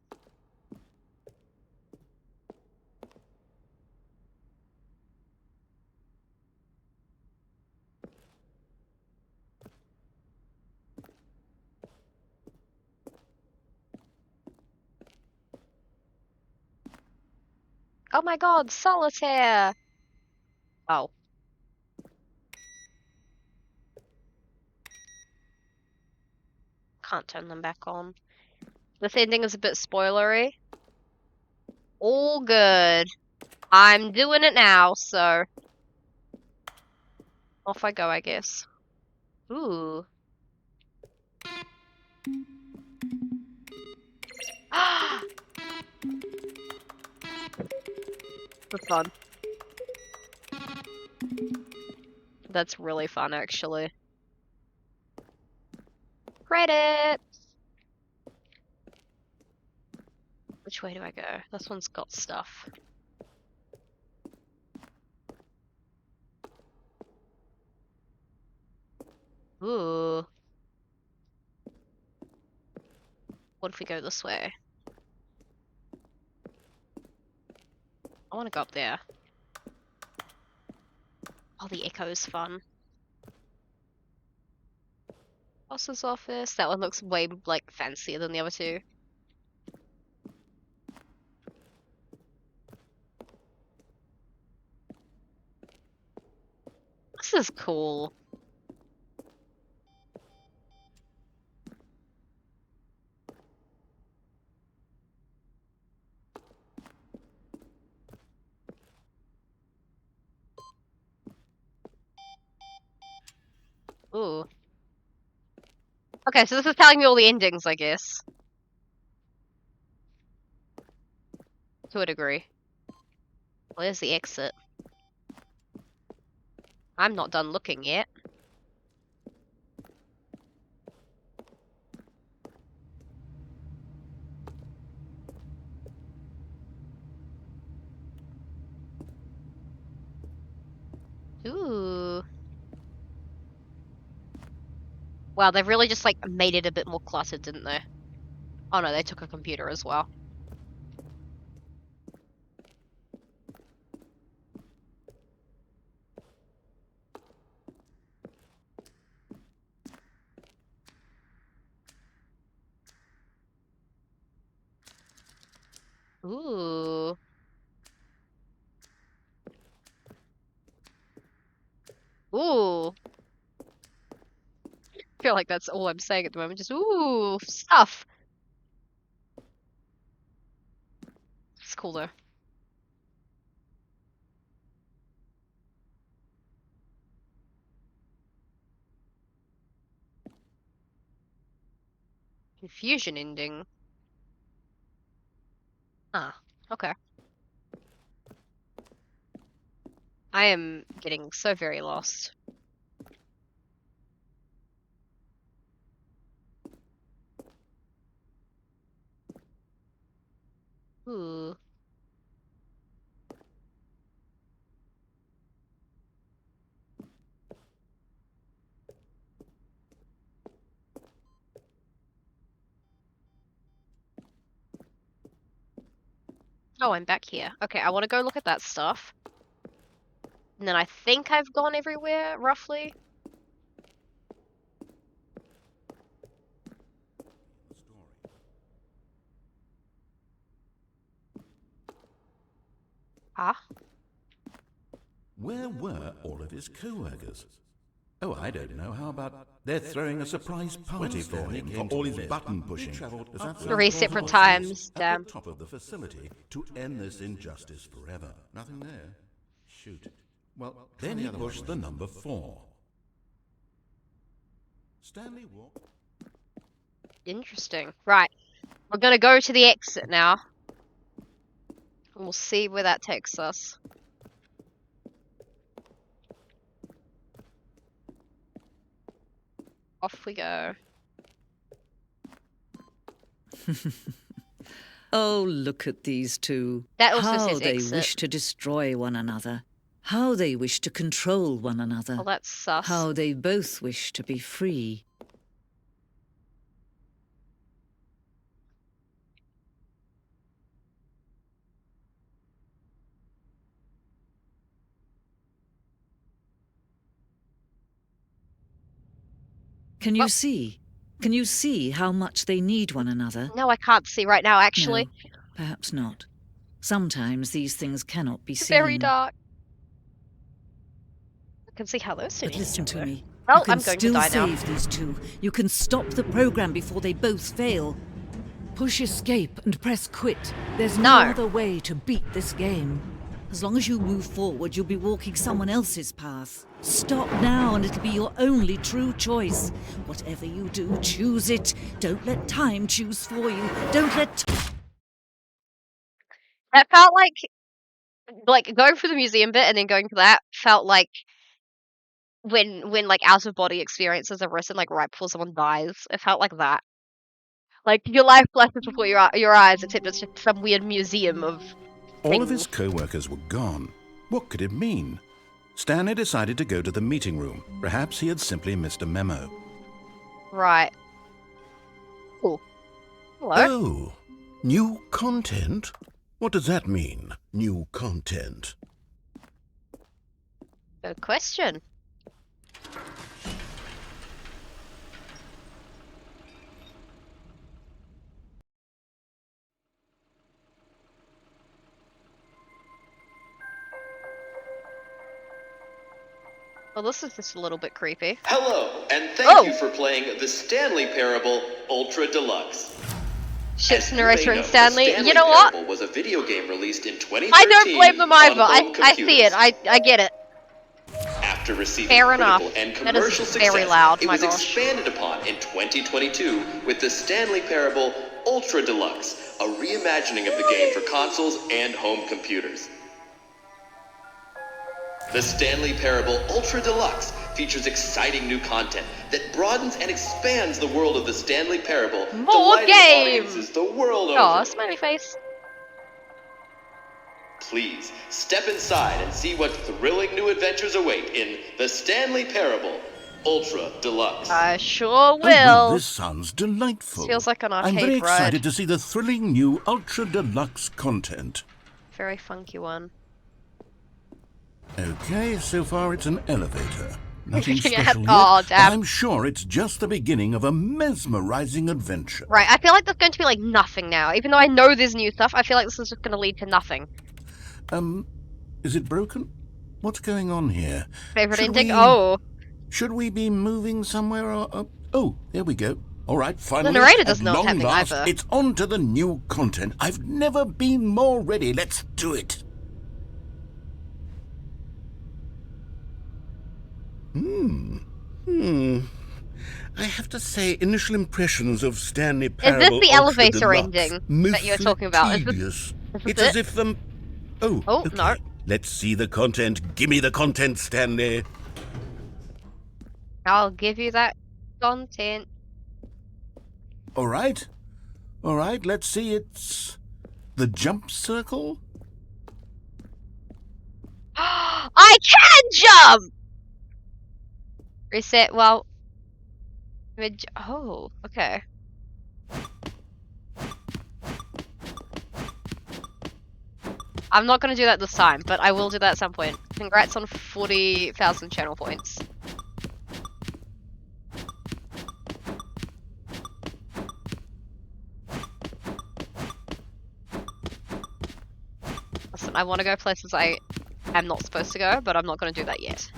[SPEAKER 1] Oh my god, solitaire! Oh. Can't turn them back on. This ending is a bit spoilery. All good. I'm doing it now, so... off I go, I guess. Ooh. That's fun. That's really fun, actually. Credits! Which way do I go? This one's got stuff. Ooh. What if we go this way? I want to go up there. Oh, the echo's fun. Boss's office. That one looks way, like, fancier than the other two. This is cool. Ooh. Okay, so this is telling me all the endings, I guess. To a degree. Where's the exit? I'm not done looking yet. Ooh. Wow, they've really just, like, made it a bit more cluttered, didn't they? Oh no, they took a computer as well. Ooh. Ooh. I feel like that's all I'm saying at the moment. Just, ooh, stuff. It's cool though. Confusion ending. Ah, okay. I am getting so very lost. Ooh. Oh, I'm back here. Okay, I want to go look at that stuff. And then I think I've gone everywhere, roughly. Ah.
[SPEAKER 2] Where were all of his co-workers? Oh, I don't know. How about they're throwing a surprise party for him for all his button pushing?
[SPEAKER 1] 3 separate times,
[SPEAKER 2] At
[SPEAKER 1] damn.
[SPEAKER 2] the top of the facility to end this injustice forever. Nothing there. Shoot. Well, then he pushed the number 4. Stanley walked.
[SPEAKER 1] Interesting. Right. We're gonna go to the exit now. And we'll see where that takes us. Off we go.
[SPEAKER 5] Oh, look at these two.
[SPEAKER 1] That also
[SPEAKER 5] How
[SPEAKER 1] says
[SPEAKER 5] they
[SPEAKER 1] exit.
[SPEAKER 5] wish to destroy one another. How they wish to control one another.
[SPEAKER 1] Well, that's sus.
[SPEAKER 5] How they both wish to be free. Can you
[SPEAKER 1] Well-
[SPEAKER 5] see? Can you see how much they need one another?
[SPEAKER 1] No, I can't see right now, actually.
[SPEAKER 5] No, perhaps not. Sometimes these things cannot be
[SPEAKER 1] It's
[SPEAKER 5] seen.
[SPEAKER 1] very dark. I can see how those two
[SPEAKER 5] But
[SPEAKER 1] need
[SPEAKER 5] listen
[SPEAKER 1] each
[SPEAKER 5] to
[SPEAKER 1] other.
[SPEAKER 5] me.
[SPEAKER 1] Well,
[SPEAKER 5] You can
[SPEAKER 1] I'm going to
[SPEAKER 5] still
[SPEAKER 1] die now.
[SPEAKER 5] save these two. You can stop the program before they both fail. Push escape and press quit. There's no
[SPEAKER 1] No.
[SPEAKER 5] other way to beat this game. As long as you move forward, you'll be walking someone else's path. Stop now and it'll be your only true choice. Whatever you do, choose it. Don't let time choose for you. Don't let...
[SPEAKER 1] That felt like going for the museum bit and then going for that felt like when like out of body experiences are written like right before someone dies. It felt like that. Like your life flashes before your eyes, except it's just some weird museum of
[SPEAKER 2] All of his
[SPEAKER 1] things.
[SPEAKER 2] co-workers were gone. What could it mean? Stanley decided to go to the meeting room. Perhaps he had simply missed a memo.
[SPEAKER 1] Right. Cool. Hello.
[SPEAKER 2] Oh, new content? What does that mean, new content?
[SPEAKER 1] Good question. Well, this is just a little bit creepy.
[SPEAKER 6] Hello, and thank
[SPEAKER 1] Oh.
[SPEAKER 6] you for playing the Stanley Parable Ultra Deluxe.
[SPEAKER 1] Ship's
[SPEAKER 6] As you may
[SPEAKER 1] narrator and
[SPEAKER 6] know, the
[SPEAKER 1] Stanley. You know what?
[SPEAKER 6] Parable was a video game released in 2013
[SPEAKER 1] I don't blame them either.
[SPEAKER 6] on home
[SPEAKER 1] I see it.
[SPEAKER 6] computers.
[SPEAKER 1] I get it.
[SPEAKER 6] After receiving
[SPEAKER 1] Fair
[SPEAKER 6] critical
[SPEAKER 1] enough.
[SPEAKER 6] and
[SPEAKER 1] That is
[SPEAKER 6] commercial
[SPEAKER 1] very
[SPEAKER 6] success,
[SPEAKER 1] loud,
[SPEAKER 6] it
[SPEAKER 1] my
[SPEAKER 6] was
[SPEAKER 1] gosh.
[SPEAKER 6] expanded upon in 2022 with the Stanley Parable Ultra Deluxe, a reimagining of the game for consoles and home computers. The Stanley Parable Ultra Deluxe features exciting new content that broadens and expands the world of the Stanley Parable,
[SPEAKER 1] More
[SPEAKER 6] delighting
[SPEAKER 1] games!
[SPEAKER 6] audiences the world
[SPEAKER 1] Aw,
[SPEAKER 6] over.
[SPEAKER 1] smiley face.
[SPEAKER 6] Please step inside and see what thrilling new adventures await in the Stanley Parable Ultra Deluxe.
[SPEAKER 1] I sure
[SPEAKER 2] Oh, well,
[SPEAKER 1] will.
[SPEAKER 2] this sounds delightful.
[SPEAKER 1] This feels like an
[SPEAKER 2] I'm very
[SPEAKER 1] arcade ride.
[SPEAKER 2] excited to see the thrilling new Ultra Deluxe content.
[SPEAKER 1] Very funky one.
[SPEAKER 2] Okay, so far it's an elevator. Nothing
[SPEAKER 1] Yeah,
[SPEAKER 2] special yet,
[SPEAKER 1] aw,
[SPEAKER 2] but
[SPEAKER 1] damn.
[SPEAKER 2] I'm sure it's just the beginning of a mesmerizing adventure.
[SPEAKER 1] Right, I feel like there's going to be like nothing now. Even though I know there's new stuff, I feel like this is just going to lead to nothing.
[SPEAKER 2] Is it broken? What's going on here?
[SPEAKER 1] Favorite
[SPEAKER 2] Should
[SPEAKER 1] ending?
[SPEAKER 2] we-
[SPEAKER 1] Oh.
[SPEAKER 2] Should we be moving somewhere or... oh, there we go. All right, finally.
[SPEAKER 1] narrator doesn't
[SPEAKER 2] at
[SPEAKER 1] know what's
[SPEAKER 2] long
[SPEAKER 1] happening
[SPEAKER 2] last,
[SPEAKER 1] either.
[SPEAKER 2] It's on to the new content. I've never been more ready. Let's do it. I have to say, initial impressions of Stanley Parable
[SPEAKER 1] the
[SPEAKER 2] Ultra
[SPEAKER 1] elevator
[SPEAKER 2] Deluxe,
[SPEAKER 1] ending that you were
[SPEAKER 2] mostly
[SPEAKER 1] talking about? Is this-
[SPEAKER 2] tedious.
[SPEAKER 1] this
[SPEAKER 2] It's
[SPEAKER 1] it?
[SPEAKER 2] as if the... Oh,
[SPEAKER 1] Oh,
[SPEAKER 2] okay.
[SPEAKER 1] no.
[SPEAKER 2] Let's see the content. Give me the content, Stanley.
[SPEAKER 1] I'll give you that content.
[SPEAKER 2] All right. All right, let's see. It's the jump circle.
[SPEAKER 1] I can jump! Reset, well... Oh, okay. I'm not gonna do that this time, but I will do that at some point. Congrats on 40,000 channel points. Listen, I want to go places I I'm not supposed to go, but I'm not going to do that yet.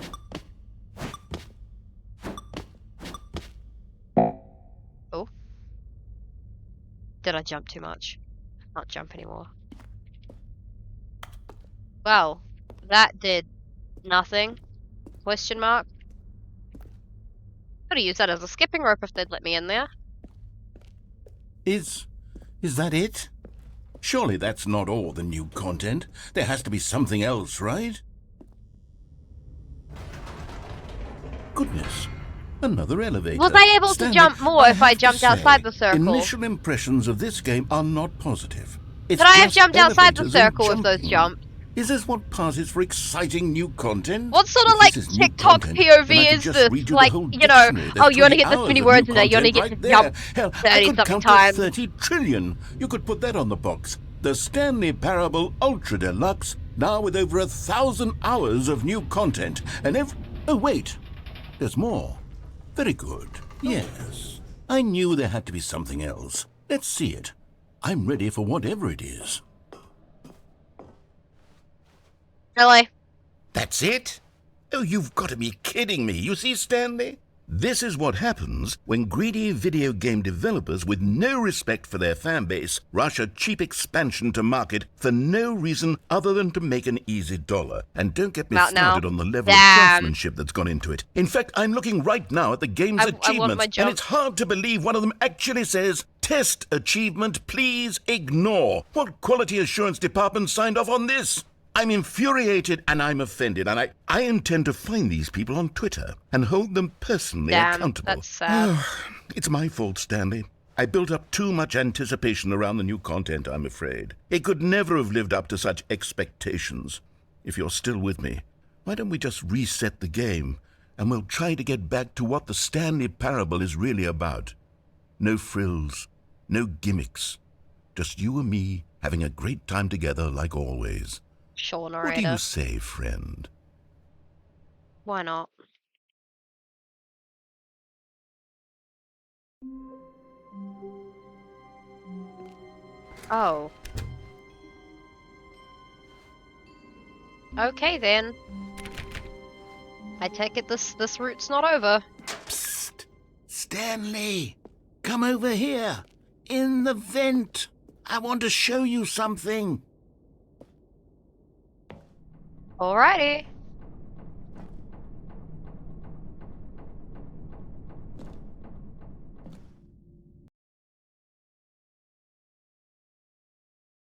[SPEAKER 1] Oh. Did I jump too much? I can't jump anymore. Well, that did nothing. Question mark. Could have used that as a skipping rope if they'd let me in there.
[SPEAKER 2] Is that it? Surely that's not all the new content. There has to be something else, right? Goodness. Another elevator.
[SPEAKER 1] Was I able
[SPEAKER 2] Stanley,
[SPEAKER 1] to jump more if I
[SPEAKER 2] have to
[SPEAKER 1] jumped
[SPEAKER 2] say,
[SPEAKER 1] outside the circle?
[SPEAKER 2] Initial impressions of this game are not positive. It's
[SPEAKER 1] Could I have
[SPEAKER 2] just
[SPEAKER 1] jumped outside the
[SPEAKER 2] elevators and
[SPEAKER 1] circle with those
[SPEAKER 2] jumping.
[SPEAKER 1] jumps?
[SPEAKER 2] Is this what passes for exciting new content?
[SPEAKER 1] What sort of
[SPEAKER 2] If
[SPEAKER 1] like
[SPEAKER 2] this is new
[SPEAKER 1] TikTok
[SPEAKER 2] content, then I
[SPEAKER 1] POV
[SPEAKER 2] could
[SPEAKER 1] is
[SPEAKER 2] just
[SPEAKER 1] this?
[SPEAKER 2] read you the
[SPEAKER 1] Like,
[SPEAKER 2] whole
[SPEAKER 1] you know,
[SPEAKER 2] dictionary. There's
[SPEAKER 1] oh, you want to
[SPEAKER 2] 20
[SPEAKER 1] get this
[SPEAKER 2] hours
[SPEAKER 1] many
[SPEAKER 2] of
[SPEAKER 1] words
[SPEAKER 2] new
[SPEAKER 1] in there, you want to get
[SPEAKER 2] content
[SPEAKER 1] to
[SPEAKER 2] right
[SPEAKER 1] jump
[SPEAKER 2] there. Hell, I
[SPEAKER 1] 30
[SPEAKER 2] could
[SPEAKER 1] something
[SPEAKER 2] count
[SPEAKER 1] times.
[SPEAKER 2] to 30 trillion. You could put that on the box. The Stanley Parable Ultra Deluxe, now with over 1,000 hours of new content. And oh, wait. There's more. Very good. Yes. I knew there had to be something else. Let's see it. I'm ready for whatever it is.
[SPEAKER 1] Really?
[SPEAKER 2] That's it? Oh, you've got to be kidding me. You see, Stanley? This is what happens when greedy video game developers with no respect for their fan base rush a cheap expansion to market for no reason other than to make an easy dollar. And don't get me
[SPEAKER 1] Out now.
[SPEAKER 2] started on the level
[SPEAKER 1] Damn.
[SPEAKER 2] of craftsmanship that's gone into it. In fact, I'm looking right now at the game's
[SPEAKER 1] I want
[SPEAKER 2] achievements,
[SPEAKER 1] my
[SPEAKER 2] and
[SPEAKER 1] jump.
[SPEAKER 2] it's hard to believe one of them actually says, "Test achievement, please ignore." What quality assurance department signed off on this? I'm infuriated and I'm offended, and I intend to find these people on Twitter and hold them personally
[SPEAKER 1] Damn,
[SPEAKER 2] accountable.
[SPEAKER 1] that's sad.
[SPEAKER 2] It's my fault, Stanley. I built up too much anticipation around the new content, I'm afraid. It could never have lived up to such expectations. If you're still with me, why don't we just reset the game, and we'll try to get back to what the Stanley Parable is really about. No frills, no gimmicks. Just you and me having a great time together like always.
[SPEAKER 1] Sure,
[SPEAKER 2] What do
[SPEAKER 1] narrator.
[SPEAKER 2] you say, friend?
[SPEAKER 1] Why not? Oh. Okay then. I take it this route's not over.
[SPEAKER 2] Psst! Stanley! Come over here! In the vent! I want to show you something!
[SPEAKER 1] Alrighty.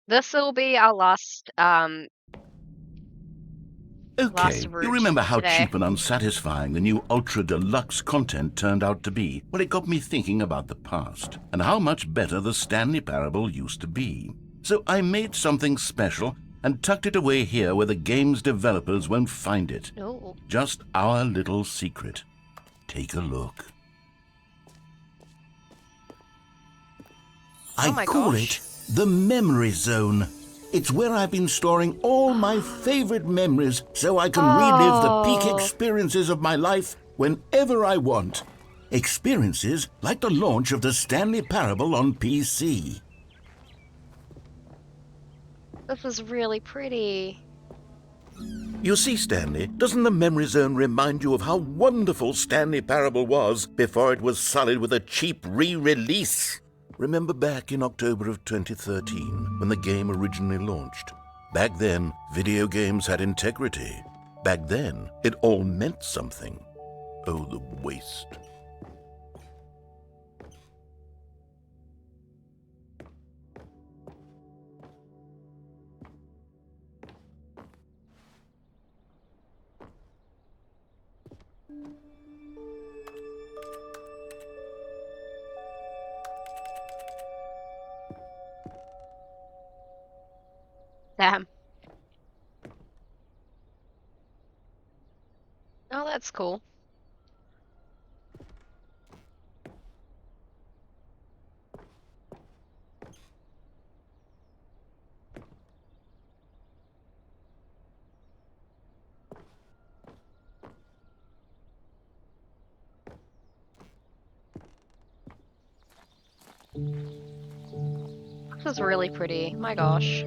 [SPEAKER 1] This will be our last last
[SPEAKER 2] Okay,
[SPEAKER 1] route
[SPEAKER 2] you remember how
[SPEAKER 1] today.
[SPEAKER 2] cheap and unsatisfying the new Ultra Deluxe content turned out to be? Well, it got me thinking about the past, and how much better the Stanley Parable used to be. So I made something special and tucked it away here where the game's developers won't find it.
[SPEAKER 1] Oh.
[SPEAKER 2] Just our little secret. Take a look.
[SPEAKER 1] Oh my
[SPEAKER 2] I call
[SPEAKER 1] gosh.
[SPEAKER 2] it the Memory Zone. It's where I've been storing all my favorite memories so I can relive the peak
[SPEAKER 1] Oh.
[SPEAKER 2] experiences of my life whenever I want. Experiences like the launch of the Stanley Parable on PC.
[SPEAKER 1] This is really pretty.
[SPEAKER 2] You see, Stanley, doesn't the Memory Zone remind you of how wonderful Stanley Parable was before it was sullied with a cheap re-release? Remember back in October of 2013, when the game originally launched? Back then, video games had integrity. Back then, it all meant something. Oh, the waste.
[SPEAKER 1] Damn. Oh, that's cool. This is really pretty. My gosh.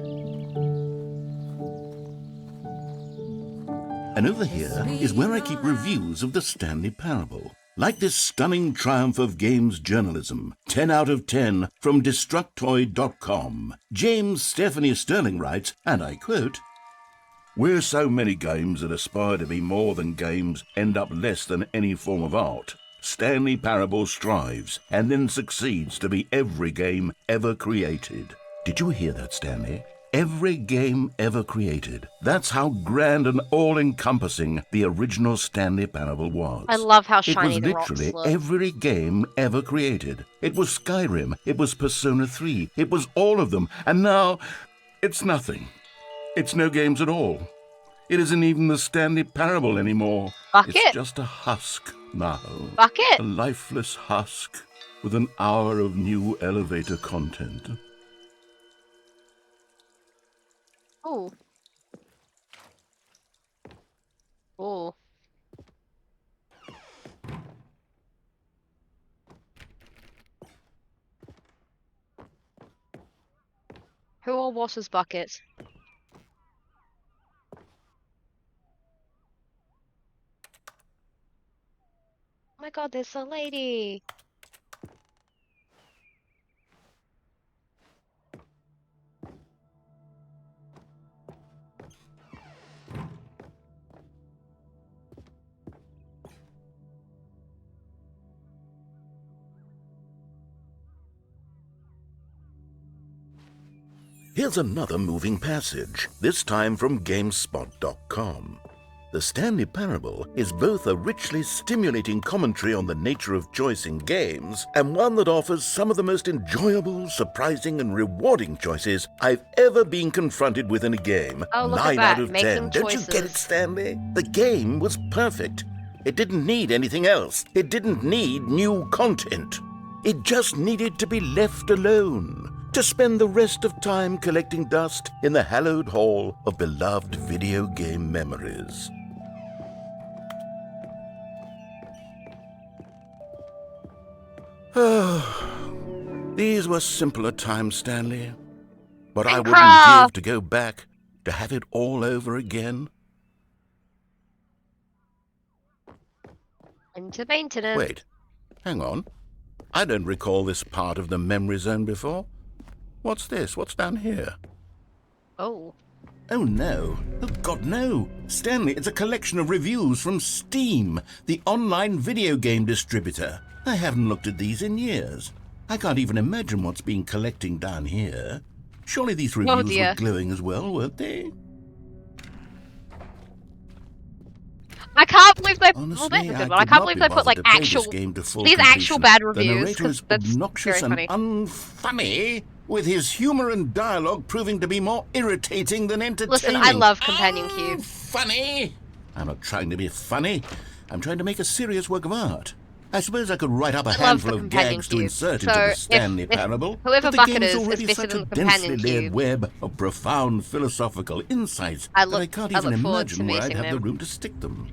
[SPEAKER 2] And over here is where I keep reviews of the Stanley Parable. Like this stunning triumph of games journalism, 10 out of 10 from Destructoid.com. James Stephanie Sterling writes, and I quote, "Where so many games that aspire to be more than games end up less than any form of art, Stanley Parable strives and then succeeds to be every game ever created." Did you hear that, Stanley? Every game ever created. That's how grand and all-encompassing the original Stanley Parable was.
[SPEAKER 1] I love how shiny the
[SPEAKER 2] It was
[SPEAKER 1] rocks
[SPEAKER 2] literally
[SPEAKER 1] look.
[SPEAKER 2] every game ever created. It was Skyrim, it was Persona 3, it was all of them, and now it's nothing. It's no games at all. It isn't even the Stanley Parable anymore.
[SPEAKER 1] Bucket.
[SPEAKER 2] It's just a husk now.
[SPEAKER 1] Bucket.
[SPEAKER 2] A lifeless husk with an hour of new elevator content.
[SPEAKER 1] Ooh. Ooh. Who all washes buckets? Oh my god, there's a lady!
[SPEAKER 2] Here's another moving passage, this time from GameSpot.com. The Stanley Parable is both a richly stimulating commentary on the nature of choice in games and one that offers some of the most enjoyable, surprising, and rewarding choices I've ever been confronted with in a game.
[SPEAKER 1] Oh, look at
[SPEAKER 2] 9
[SPEAKER 1] that,
[SPEAKER 2] out of
[SPEAKER 1] making
[SPEAKER 2] 10. Don't you get it,
[SPEAKER 1] choices.
[SPEAKER 2] Stanley? The game was perfect. It didn't need anything else. It didn't need new content. It just needed to be left alone, to spend the rest of time collecting dust in the hallowed hall of beloved video game memories. These were simpler times, Stanley. But I wouldn't
[SPEAKER 1] Minecraft!
[SPEAKER 2] give to go back to have it all over again.
[SPEAKER 1] Into maintenance.
[SPEAKER 2] Wait, hang on. I don't recall this part of the memory zone before. What's this? What's down here?
[SPEAKER 1] Oh.
[SPEAKER 2] Oh no. Oh God, no. Stanley, it's a collection of reviews from Steam, the online video game distributor. I haven't looked at these in years. I can't even imagine what's been collecting down here. Surely these reviews
[SPEAKER 1] dear.
[SPEAKER 2] were glowing as well, weren't they?
[SPEAKER 1] I can't believe they.
[SPEAKER 2] Honestly,
[SPEAKER 1] Well, that's a good
[SPEAKER 2] I
[SPEAKER 1] one. I
[SPEAKER 2] could
[SPEAKER 1] can't
[SPEAKER 2] not
[SPEAKER 1] believe
[SPEAKER 2] be
[SPEAKER 1] they put
[SPEAKER 2] bothered
[SPEAKER 1] like
[SPEAKER 2] to play
[SPEAKER 1] actual.
[SPEAKER 2] this game to full
[SPEAKER 1] These actual
[SPEAKER 2] completion.
[SPEAKER 1] bad
[SPEAKER 2] The
[SPEAKER 1] reviews.
[SPEAKER 2] narrator
[SPEAKER 1] 'Cause
[SPEAKER 2] is
[SPEAKER 1] that's
[SPEAKER 2] obnoxious
[SPEAKER 1] very
[SPEAKER 2] and
[SPEAKER 1] funny.
[SPEAKER 2] unfunny, with his humour and dialogue proving to be more irritating than entertaining.
[SPEAKER 1] Listen, I love companion cubes.
[SPEAKER 2] Funny? I'm not trying to be funny. I'm trying to make a serious work of art. I suppose I could write up a
[SPEAKER 1] love
[SPEAKER 2] handful
[SPEAKER 1] the
[SPEAKER 2] of
[SPEAKER 1] companion
[SPEAKER 2] gags to
[SPEAKER 1] cube.
[SPEAKER 2] insert
[SPEAKER 1] So
[SPEAKER 2] into the
[SPEAKER 1] if-
[SPEAKER 2] Stanley
[SPEAKER 1] if
[SPEAKER 2] Parable.
[SPEAKER 1] whoever
[SPEAKER 2] but the
[SPEAKER 1] Bucket
[SPEAKER 2] game's
[SPEAKER 1] is
[SPEAKER 2] already
[SPEAKER 1] fitted
[SPEAKER 2] such
[SPEAKER 1] in
[SPEAKER 2] a
[SPEAKER 1] the companion
[SPEAKER 2] densely layered
[SPEAKER 1] cube.
[SPEAKER 2] web of profound philosophical insights
[SPEAKER 1] I
[SPEAKER 2] that I can't
[SPEAKER 1] I
[SPEAKER 2] even
[SPEAKER 1] look forward to
[SPEAKER 2] imagine where I'd
[SPEAKER 1] meeting
[SPEAKER 2] have the
[SPEAKER 1] them.
[SPEAKER 2] room to stick them.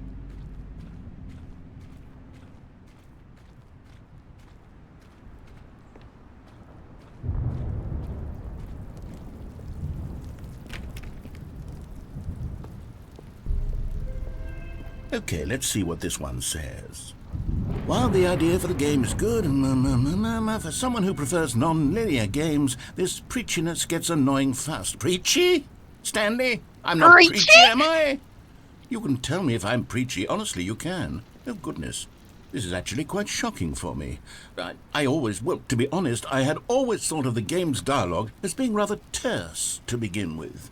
[SPEAKER 2] Okay, let's see what this one says. While the idea for the game is good, for someone who prefers non-linear games, this preachiness gets annoying fast. Preachy? Stanley? I'm not
[SPEAKER 1] Preachy?
[SPEAKER 2] preachy, am I? You can tell me if I'm preachy. Honestly, you can. Oh, goodness. This is actually quite shocking for me. Well, to be honest, I had always thought of the game's dialogue as being rather terse to begin with.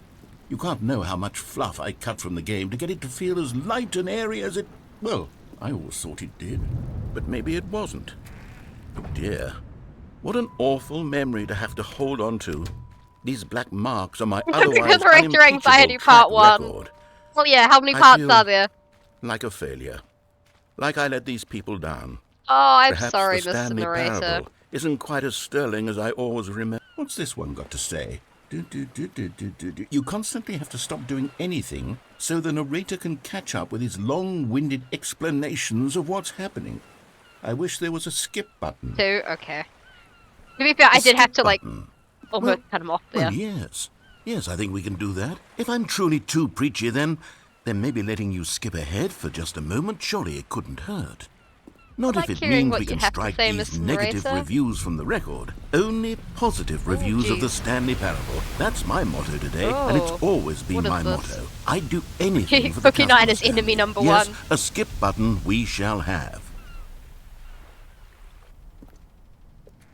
[SPEAKER 2] You can't know how much fluff I cut from the game to get it to feel as light and airy as it... Well, I always thought it did. But maybe it wasn't. Oh dear. What an awful memory to have to hold on to. These black marks on my otherwise
[SPEAKER 1] Configurator
[SPEAKER 2] unimpeachable
[SPEAKER 1] anxiety
[SPEAKER 2] track
[SPEAKER 1] part 1.
[SPEAKER 2] record.
[SPEAKER 1] Oh yeah, how many
[SPEAKER 2] I
[SPEAKER 1] parts
[SPEAKER 2] feel
[SPEAKER 1] are there?
[SPEAKER 2] Like a failure. Like I let these people down.
[SPEAKER 1] Oh, I'm
[SPEAKER 2] Perhaps
[SPEAKER 1] sorry,
[SPEAKER 2] the
[SPEAKER 1] Mr.
[SPEAKER 2] Stanley
[SPEAKER 1] Narrator.
[SPEAKER 2] Parable isn't quite as sterling as I always remember. What's this one got to say? You constantly have to stop doing anything so the narrator can catch up with his long-winded explanations of what's happening. I wish there was a skip button.
[SPEAKER 1] 2, okay. To be fair, I did have to like
[SPEAKER 2] button.
[SPEAKER 1] almost cut him off there.
[SPEAKER 2] Well, yes. Yes, I think we can do that. If I'm truly too preachy, then Then maybe letting you skip ahead for just a moment, surely it couldn't hurt. Not
[SPEAKER 1] I
[SPEAKER 2] if
[SPEAKER 1] like
[SPEAKER 2] it
[SPEAKER 1] hearing
[SPEAKER 2] means
[SPEAKER 1] what
[SPEAKER 2] we
[SPEAKER 1] you
[SPEAKER 2] can
[SPEAKER 1] have to
[SPEAKER 2] strike
[SPEAKER 1] say,
[SPEAKER 2] these
[SPEAKER 1] Mr.
[SPEAKER 2] negative
[SPEAKER 1] Narrator.
[SPEAKER 2] reviews from the record. Only positive reviews of the
[SPEAKER 1] jeez.
[SPEAKER 2] Stanley Parable. That's my motto today, and it's
[SPEAKER 1] Oh,
[SPEAKER 2] always been
[SPEAKER 1] what is
[SPEAKER 2] my
[SPEAKER 1] this?
[SPEAKER 2] motto. I'd do anything for the
[SPEAKER 1] Cookie
[SPEAKER 2] customer,
[SPEAKER 1] Nine is
[SPEAKER 2] Stanley.
[SPEAKER 1] enemy number
[SPEAKER 2] Yes,
[SPEAKER 1] one.
[SPEAKER 2] a skip button we shall have.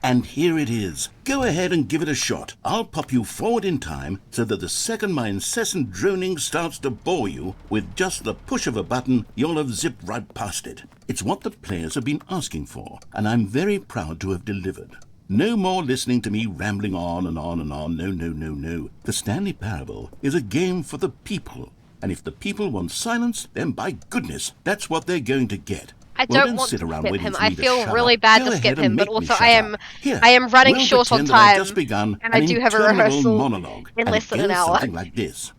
[SPEAKER 2] And here it is. Go ahead and give it a shot. I'll pop you forward in time so that the second my incessant droning starts to bore you, with just the push of a button, you'll have zipped right past it. It's what the players have been asking for, and I'm very proud to have delivered. No more listening to me rambling on and on and on. No, no, no, no. The Stanley Parable is a game for the people. And if the people want silence, then by goodness, that's what they're going to get.
[SPEAKER 1] I
[SPEAKER 2] Well,
[SPEAKER 1] don't want
[SPEAKER 2] sit
[SPEAKER 1] to
[SPEAKER 2] around
[SPEAKER 1] skip
[SPEAKER 2] waiting
[SPEAKER 1] him.
[SPEAKER 2] for
[SPEAKER 1] I
[SPEAKER 2] me to
[SPEAKER 1] feel
[SPEAKER 2] shut
[SPEAKER 1] really
[SPEAKER 2] up.
[SPEAKER 1] bad
[SPEAKER 2] Go
[SPEAKER 1] to
[SPEAKER 2] ahead
[SPEAKER 1] skip
[SPEAKER 2] and
[SPEAKER 1] him, but
[SPEAKER 2] make me
[SPEAKER 1] also
[SPEAKER 2] shut
[SPEAKER 1] I am
[SPEAKER 2] up. Here,
[SPEAKER 1] running
[SPEAKER 2] we'll
[SPEAKER 1] short on
[SPEAKER 2] pretend that I've
[SPEAKER 1] time,
[SPEAKER 2] just begun
[SPEAKER 1] and I
[SPEAKER 2] an
[SPEAKER 1] do have a
[SPEAKER 2] interminable
[SPEAKER 1] rehearsal
[SPEAKER 2] monologue,
[SPEAKER 1] in
[SPEAKER 2] and
[SPEAKER 1] less
[SPEAKER 2] it
[SPEAKER 1] than an
[SPEAKER 2] goes
[SPEAKER 1] hour.
[SPEAKER 2] something like this.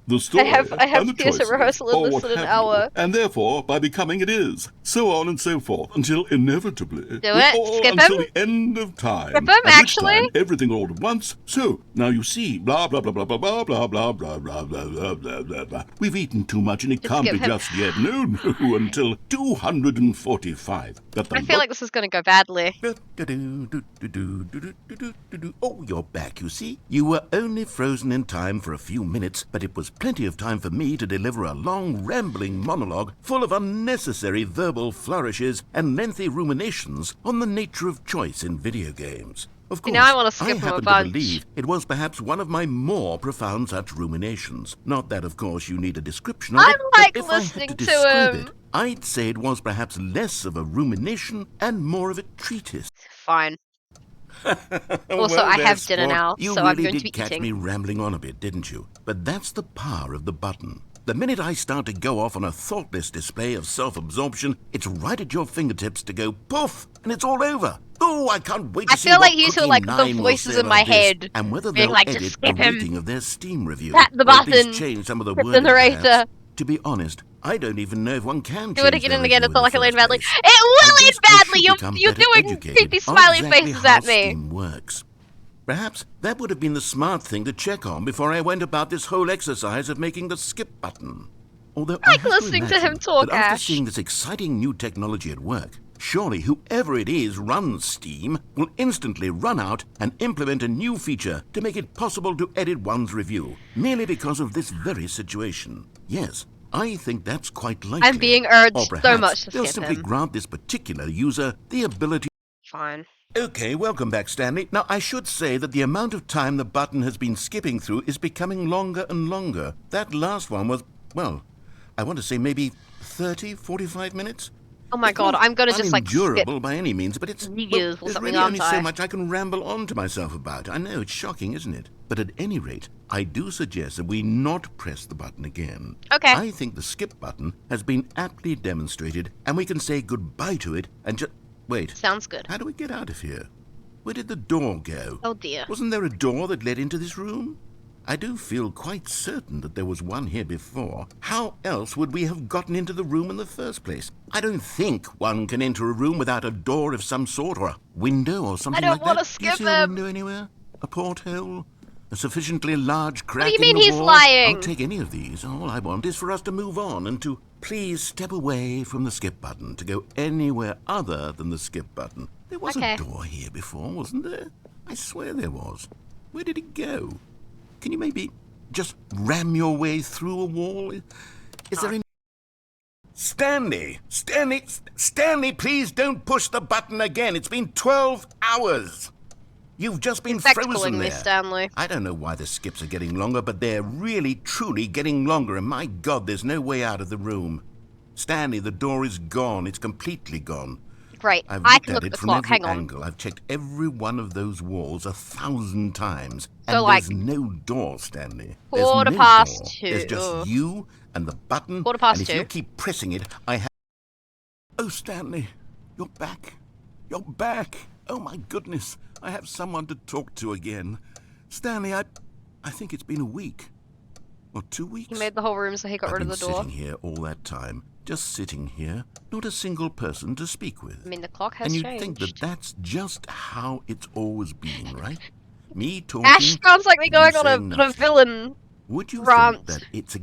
[SPEAKER 2] The story
[SPEAKER 1] I have
[SPEAKER 2] and the
[SPEAKER 1] theatre
[SPEAKER 2] choices,
[SPEAKER 1] rehearsal in
[SPEAKER 2] or
[SPEAKER 1] less
[SPEAKER 2] what
[SPEAKER 1] than an
[SPEAKER 2] have
[SPEAKER 1] hour.
[SPEAKER 2] you, and therefore by becoming it is, so on and so forth, until inevitably,
[SPEAKER 1] Do
[SPEAKER 2] we
[SPEAKER 1] it.
[SPEAKER 2] all
[SPEAKER 1] Skip
[SPEAKER 2] until
[SPEAKER 1] him.
[SPEAKER 2] the end of time,
[SPEAKER 1] Skip him,
[SPEAKER 2] at which
[SPEAKER 1] actually.
[SPEAKER 2] time everything all at once. So now you see, blah blah blah blah blah blah blah blah blah blah blah blah blah blah blah. We've eaten too much, and it
[SPEAKER 1] Just
[SPEAKER 2] can't
[SPEAKER 1] skip
[SPEAKER 2] be
[SPEAKER 1] him.
[SPEAKER 2] just yet. No, no, until 245. But the
[SPEAKER 1] I feel like this is going to go badly.
[SPEAKER 2] Oh, you're back, you see. You were only frozen in time for a few minutes, but it was plenty of time for me to deliver a long, rambling monologue full of unnecessary verbal flourishes and lengthy ruminations on the nature of choice in video games. Of course,
[SPEAKER 1] Now I wanna skip him a
[SPEAKER 2] happen
[SPEAKER 1] bunch.
[SPEAKER 2] to believe it was perhaps one of my more profound such ruminations. Not that, of course, you need a description of
[SPEAKER 1] I
[SPEAKER 2] it,
[SPEAKER 1] like
[SPEAKER 2] but if I had
[SPEAKER 1] listening
[SPEAKER 2] to
[SPEAKER 1] to
[SPEAKER 2] describe
[SPEAKER 1] him.
[SPEAKER 2] it, I'd say it was perhaps less of a rumination and more of a treatise.
[SPEAKER 1] Fine. Also,
[SPEAKER 2] Well,
[SPEAKER 1] I
[SPEAKER 2] there,
[SPEAKER 1] have dinner
[SPEAKER 2] sport.
[SPEAKER 1] now,
[SPEAKER 2] You
[SPEAKER 1] so I'm
[SPEAKER 2] really
[SPEAKER 1] going to
[SPEAKER 2] did
[SPEAKER 1] be
[SPEAKER 2] catch
[SPEAKER 1] eating.
[SPEAKER 2] me rambling on a bit, didn't you? But that's the power of the button. The minute I start to go off on a thoughtless display of self-absorption, it's right at your fingertips to go poof, and it's all over. Oh, I can't wait to
[SPEAKER 1] I
[SPEAKER 2] see
[SPEAKER 1] feel
[SPEAKER 2] what
[SPEAKER 1] like you two
[SPEAKER 2] Cookie
[SPEAKER 1] are like the
[SPEAKER 2] 9 will
[SPEAKER 1] voices
[SPEAKER 2] say
[SPEAKER 1] in my
[SPEAKER 2] about this,
[SPEAKER 1] head,
[SPEAKER 2] and whether
[SPEAKER 1] being
[SPEAKER 2] they'll
[SPEAKER 1] like, just
[SPEAKER 2] edit
[SPEAKER 1] skip
[SPEAKER 2] the
[SPEAKER 1] him.
[SPEAKER 2] rating of their Steam review,
[SPEAKER 1] Tap the
[SPEAKER 2] or at least
[SPEAKER 1] button.
[SPEAKER 2] change some of the
[SPEAKER 1] Skip the
[SPEAKER 2] wording,
[SPEAKER 1] narrator.
[SPEAKER 2] perhaps. To be honest, I don't even know if one can
[SPEAKER 1] Do it
[SPEAKER 2] change
[SPEAKER 1] again
[SPEAKER 2] their
[SPEAKER 1] and again
[SPEAKER 2] review
[SPEAKER 1] until
[SPEAKER 2] in
[SPEAKER 1] like
[SPEAKER 2] the
[SPEAKER 1] it will end
[SPEAKER 2] first
[SPEAKER 1] badly.
[SPEAKER 2] place.
[SPEAKER 1] It will
[SPEAKER 2] I
[SPEAKER 1] end
[SPEAKER 2] guess I
[SPEAKER 1] badly!
[SPEAKER 2] should become
[SPEAKER 1] You're
[SPEAKER 2] better
[SPEAKER 1] doing
[SPEAKER 2] educated
[SPEAKER 1] creepy
[SPEAKER 2] on
[SPEAKER 1] smiley
[SPEAKER 2] exactly
[SPEAKER 1] faces
[SPEAKER 2] how
[SPEAKER 1] at me.
[SPEAKER 2] Steam works. Perhaps that would have been the smart thing to check on before I went about this whole exercise of making the skip button. Although I
[SPEAKER 1] Like
[SPEAKER 2] have
[SPEAKER 1] listening to
[SPEAKER 2] imagine
[SPEAKER 1] him talk,
[SPEAKER 2] that after
[SPEAKER 1] Ash.
[SPEAKER 2] seeing this exciting new technology at work, surely whoever it is runs Steam will instantly run out and implement a new feature to make it possible to edit one's review, merely because of this very situation. Yes, I think that's quite likely.
[SPEAKER 1] I'm being urged
[SPEAKER 2] or
[SPEAKER 1] so
[SPEAKER 2] perhaps
[SPEAKER 1] much to
[SPEAKER 2] they'll
[SPEAKER 1] skip
[SPEAKER 2] simply
[SPEAKER 1] him.
[SPEAKER 2] grant this particular user the ability.
[SPEAKER 1] Fine.
[SPEAKER 2] Okay, welcome back, Stanley. Now, I should say that the amount of time the button has been skipping through is becoming longer and longer. That last one was, well, I want to say maybe 30, 45 minutes?
[SPEAKER 1] Oh my
[SPEAKER 2] It's
[SPEAKER 1] god,
[SPEAKER 2] not
[SPEAKER 1] I'm gonna just like skip
[SPEAKER 2] unendurable by any means, but it's,
[SPEAKER 1] videos or
[SPEAKER 2] there's
[SPEAKER 1] something,
[SPEAKER 2] really only
[SPEAKER 1] aren't
[SPEAKER 2] so
[SPEAKER 1] I?
[SPEAKER 2] much I can ramble on to myself about. I know, it's shocking, isn't it? But at any rate, I do suggest that we not press the button again.
[SPEAKER 1] Okay.
[SPEAKER 2] I think the skip button has been aptly demonstrated, and we can say goodbye to it and just... Wait.
[SPEAKER 1] Sounds good.
[SPEAKER 2] How do we get out of here? Where did the door go?
[SPEAKER 1] Oh dear.
[SPEAKER 2] Wasn't there a door that led into this room? I do feel quite certain that there was one here before. How else would we have gotten into the room in the first place? I don't think one can enter a room without a door of some sort, or a window or something
[SPEAKER 1] don't
[SPEAKER 2] like that.
[SPEAKER 1] wanna
[SPEAKER 2] Do you
[SPEAKER 1] skip
[SPEAKER 2] see a
[SPEAKER 1] him.
[SPEAKER 2] window anywhere? A porthole? A sufficiently large crack
[SPEAKER 1] do you
[SPEAKER 2] in
[SPEAKER 1] mean
[SPEAKER 2] the
[SPEAKER 1] he's
[SPEAKER 2] wall?
[SPEAKER 1] lying?
[SPEAKER 2] I'll take any of these. All I want is for us to move on and to please step away from the skip button, to go anywhere other than the skip button. There was
[SPEAKER 1] Okay.
[SPEAKER 2] a door here before, wasn't there? I swear there was. Where did it go? Can you maybe just ram your way through a wall? Is there any... Stanley! Stanley, please don't push the button again. It's been 12 hours. You've just been
[SPEAKER 1] Thanks
[SPEAKER 2] frozen
[SPEAKER 1] calling
[SPEAKER 2] there.
[SPEAKER 1] me Stanley.
[SPEAKER 2] I don't know why the skips are getting longer, but they're really, truly getting longer, and my God, there's no way out of the room. Stanley, the door is gone. It's completely gone.
[SPEAKER 1] Great.
[SPEAKER 2] I've
[SPEAKER 1] I
[SPEAKER 2] looked
[SPEAKER 1] can
[SPEAKER 2] at
[SPEAKER 1] look at
[SPEAKER 2] it
[SPEAKER 1] the
[SPEAKER 2] from
[SPEAKER 1] clock.
[SPEAKER 2] every
[SPEAKER 1] Hang on.
[SPEAKER 2] angle. I've checked every one of those walls 1,000 times.
[SPEAKER 1] So,
[SPEAKER 2] And
[SPEAKER 1] like,
[SPEAKER 2] there's no door, Stanley. There's
[SPEAKER 1] quarter
[SPEAKER 2] no
[SPEAKER 1] past
[SPEAKER 2] door.
[SPEAKER 1] two.
[SPEAKER 2] There's just you and the button.
[SPEAKER 1] Quarter past
[SPEAKER 2] and if
[SPEAKER 1] two.
[SPEAKER 2] you keep pressing it, I have... Oh, Stanley, you're back. You're back. Oh, my goodness. I have someone to talk to again. Stanley, I think it's been a week. Or 2 weeks.
[SPEAKER 1] He made the whole room so he got
[SPEAKER 2] I've
[SPEAKER 1] rid of
[SPEAKER 2] been
[SPEAKER 1] the door.
[SPEAKER 2] sitting here all that time. Just sitting here. Not a single person to speak with.
[SPEAKER 1] I mean, the clock has
[SPEAKER 2] And you'd
[SPEAKER 1] changed.
[SPEAKER 2] think that that's just how it's always been, right? Me talking.
[SPEAKER 1] Ash sounds like they're
[SPEAKER 2] you
[SPEAKER 1] going on
[SPEAKER 2] saying
[SPEAKER 1] a
[SPEAKER 2] nothing.
[SPEAKER 1] villain
[SPEAKER 2] Would you
[SPEAKER 1] rants.
[SPEAKER 2] think that it's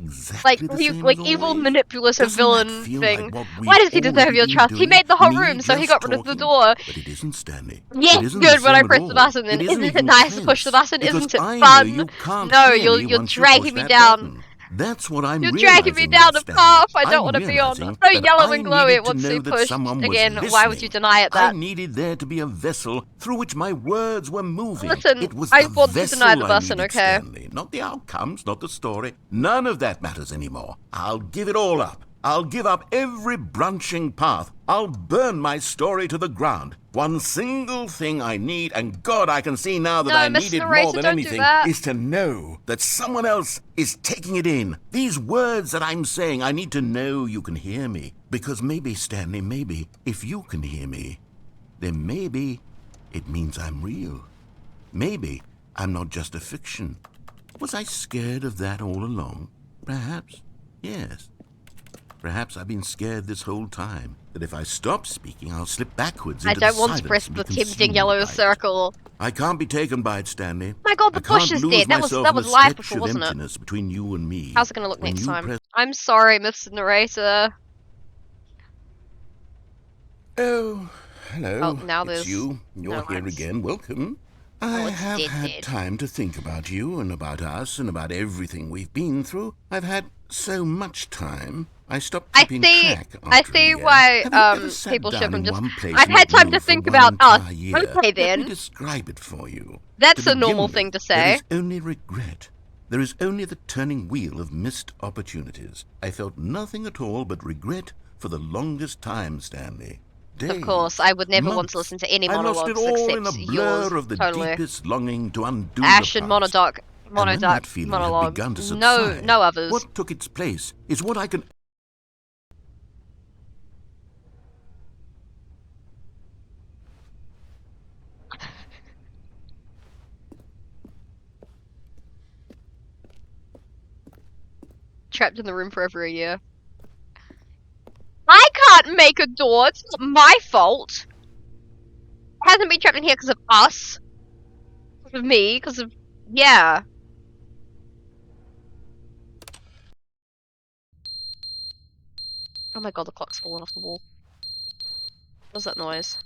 [SPEAKER 1] Like,
[SPEAKER 2] exactly the same as
[SPEAKER 1] evil,
[SPEAKER 2] always?
[SPEAKER 1] manipulative
[SPEAKER 2] Doesn't that
[SPEAKER 1] villain
[SPEAKER 2] feel
[SPEAKER 1] thing.
[SPEAKER 2] like what
[SPEAKER 1] Why
[SPEAKER 2] we've
[SPEAKER 1] does he deserve
[SPEAKER 2] already
[SPEAKER 1] your
[SPEAKER 2] been
[SPEAKER 1] trust? He
[SPEAKER 2] doing?
[SPEAKER 1] made the whole
[SPEAKER 2] Me
[SPEAKER 1] room, so he
[SPEAKER 2] just
[SPEAKER 1] got rid of the
[SPEAKER 2] talking.
[SPEAKER 1] door.
[SPEAKER 2] But it isn't, Stanley.
[SPEAKER 1] Yeah,
[SPEAKER 2] It isn't
[SPEAKER 1] good
[SPEAKER 2] the
[SPEAKER 1] when I
[SPEAKER 2] same at
[SPEAKER 1] press the
[SPEAKER 2] all.
[SPEAKER 1] button then.
[SPEAKER 2] It
[SPEAKER 1] Isn't it
[SPEAKER 2] even
[SPEAKER 1] nice to push the
[SPEAKER 2] close,
[SPEAKER 1] button?
[SPEAKER 2] because
[SPEAKER 1] Isn't it
[SPEAKER 2] I know
[SPEAKER 1] fun?
[SPEAKER 2] you can't
[SPEAKER 1] No,
[SPEAKER 2] hear me
[SPEAKER 1] you're
[SPEAKER 2] once you
[SPEAKER 1] dragging
[SPEAKER 2] push
[SPEAKER 1] me
[SPEAKER 2] that
[SPEAKER 1] down.
[SPEAKER 2] button. That's what I'm
[SPEAKER 1] You're dragging me
[SPEAKER 2] realizing
[SPEAKER 1] down
[SPEAKER 2] now,
[SPEAKER 1] a
[SPEAKER 2] Stanley.
[SPEAKER 1] path I don't
[SPEAKER 2] I'm
[SPEAKER 1] want to be on.
[SPEAKER 2] realizing
[SPEAKER 1] So
[SPEAKER 2] that
[SPEAKER 1] yellow
[SPEAKER 2] I
[SPEAKER 1] and glowy
[SPEAKER 2] needed to
[SPEAKER 1] wants to
[SPEAKER 2] know
[SPEAKER 1] be
[SPEAKER 2] that
[SPEAKER 1] pushed
[SPEAKER 2] someone was
[SPEAKER 1] again.
[SPEAKER 2] listening.
[SPEAKER 1] Why would you deny it
[SPEAKER 2] I
[SPEAKER 1] that?
[SPEAKER 2] needed there to be a vessel through which my words were moving.
[SPEAKER 1] Listen,
[SPEAKER 2] it was
[SPEAKER 1] I
[SPEAKER 2] the
[SPEAKER 1] want to
[SPEAKER 2] vessel
[SPEAKER 1] deny the
[SPEAKER 2] I
[SPEAKER 1] button,
[SPEAKER 2] needed,
[SPEAKER 1] okay?
[SPEAKER 2] Stanley. Not the outcomes, not the story. None of that matters anymore. I'll give it all up. I'll give up every branching path. I'll burn my story to the ground. One single thing I need, and God, I can see now that
[SPEAKER 1] No,
[SPEAKER 2] I
[SPEAKER 1] Mr.
[SPEAKER 2] need it
[SPEAKER 1] Narrator,
[SPEAKER 2] more than
[SPEAKER 1] don't do
[SPEAKER 2] anything,
[SPEAKER 1] that.
[SPEAKER 2] is to know that someone else is taking it in. These words that I'm saying, I need to know you can hear me. Because maybe, Stanley, maybe, if you can hear me, then maybe it means I'm real. Maybe I'm not just a fiction. Was I scared of that all along? Perhaps, yes. Perhaps I've been scared this whole time, that if I stop speaking, I'll slip backwards
[SPEAKER 1] I
[SPEAKER 2] into
[SPEAKER 1] don't
[SPEAKER 2] the
[SPEAKER 1] want to
[SPEAKER 2] silence
[SPEAKER 1] press
[SPEAKER 2] and be
[SPEAKER 1] the tempting
[SPEAKER 2] consumed
[SPEAKER 1] yellow
[SPEAKER 2] by it.
[SPEAKER 1] circle.
[SPEAKER 2] I can't be taken by it, Stanley.
[SPEAKER 1] My God, the
[SPEAKER 2] I can't
[SPEAKER 1] bush is
[SPEAKER 2] lose
[SPEAKER 1] dead. That was
[SPEAKER 2] myself in a
[SPEAKER 1] live
[SPEAKER 2] stretch
[SPEAKER 1] before,
[SPEAKER 2] of
[SPEAKER 1] wasn't it?
[SPEAKER 2] emptiness between you and me.
[SPEAKER 1] How's it gonna look
[SPEAKER 2] When
[SPEAKER 1] next
[SPEAKER 2] you
[SPEAKER 1] time?
[SPEAKER 2] press...
[SPEAKER 1] I'm sorry, Mr. Narrator.
[SPEAKER 2] Oh, hello.
[SPEAKER 1] Oh, now
[SPEAKER 2] it's
[SPEAKER 1] there's
[SPEAKER 2] you. You're
[SPEAKER 1] no
[SPEAKER 2] here
[SPEAKER 1] rhymes.
[SPEAKER 2] again. Welcome.
[SPEAKER 1] Oh,
[SPEAKER 2] I
[SPEAKER 1] it's
[SPEAKER 2] have
[SPEAKER 1] dead,
[SPEAKER 2] had
[SPEAKER 1] dead.
[SPEAKER 2] time to think about you and about us and about everything we've been through. I've had so much time. I stopped keeping track
[SPEAKER 1] I
[SPEAKER 2] after a
[SPEAKER 1] see
[SPEAKER 2] year.
[SPEAKER 1] why
[SPEAKER 2] Have you ever sat
[SPEAKER 1] people
[SPEAKER 2] down
[SPEAKER 1] ship
[SPEAKER 2] in
[SPEAKER 1] and just.
[SPEAKER 2] one place
[SPEAKER 1] I've
[SPEAKER 2] and
[SPEAKER 1] had
[SPEAKER 2] not
[SPEAKER 1] time to
[SPEAKER 2] moved for
[SPEAKER 1] think
[SPEAKER 2] one
[SPEAKER 1] about us.
[SPEAKER 2] entire year?
[SPEAKER 1] Okay
[SPEAKER 2] Let me
[SPEAKER 1] then.
[SPEAKER 2] describe it for you.
[SPEAKER 1] That's
[SPEAKER 2] To
[SPEAKER 1] a normal
[SPEAKER 2] begin
[SPEAKER 1] thing
[SPEAKER 2] with,
[SPEAKER 1] to say.
[SPEAKER 2] There is only regret. There is only the turning wheel of missed opportunities. I felt nothing at all but regret for the longest time, Stanley. Days,
[SPEAKER 1] Of course, I would never want
[SPEAKER 2] months.
[SPEAKER 1] to listen to any
[SPEAKER 2] I lost
[SPEAKER 1] monologues
[SPEAKER 2] it all in a
[SPEAKER 1] except
[SPEAKER 2] blur
[SPEAKER 1] yours.
[SPEAKER 2] of the
[SPEAKER 1] Totally.
[SPEAKER 2] deepest longing to undo
[SPEAKER 1] Ash
[SPEAKER 2] the
[SPEAKER 1] and
[SPEAKER 2] past.
[SPEAKER 1] Monodoc.
[SPEAKER 2] And when
[SPEAKER 1] Monodoc
[SPEAKER 2] that feeling had
[SPEAKER 1] monologue.
[SPEAKER 2] begun to
[SPEAKER 1] No,
[SPEAKER 2] subside,
[SPEAKER 1] no others.
[SPEAKER 2] what took its place is what I can...
[SPEAKER 1] Trapped in the room for over a year. I can't make a door. It's not my fault. It hasn't been trapped in here because of us. Because of me. Because of... Yeah. Oh my God, the clock's fallen off the wall. What's that noise?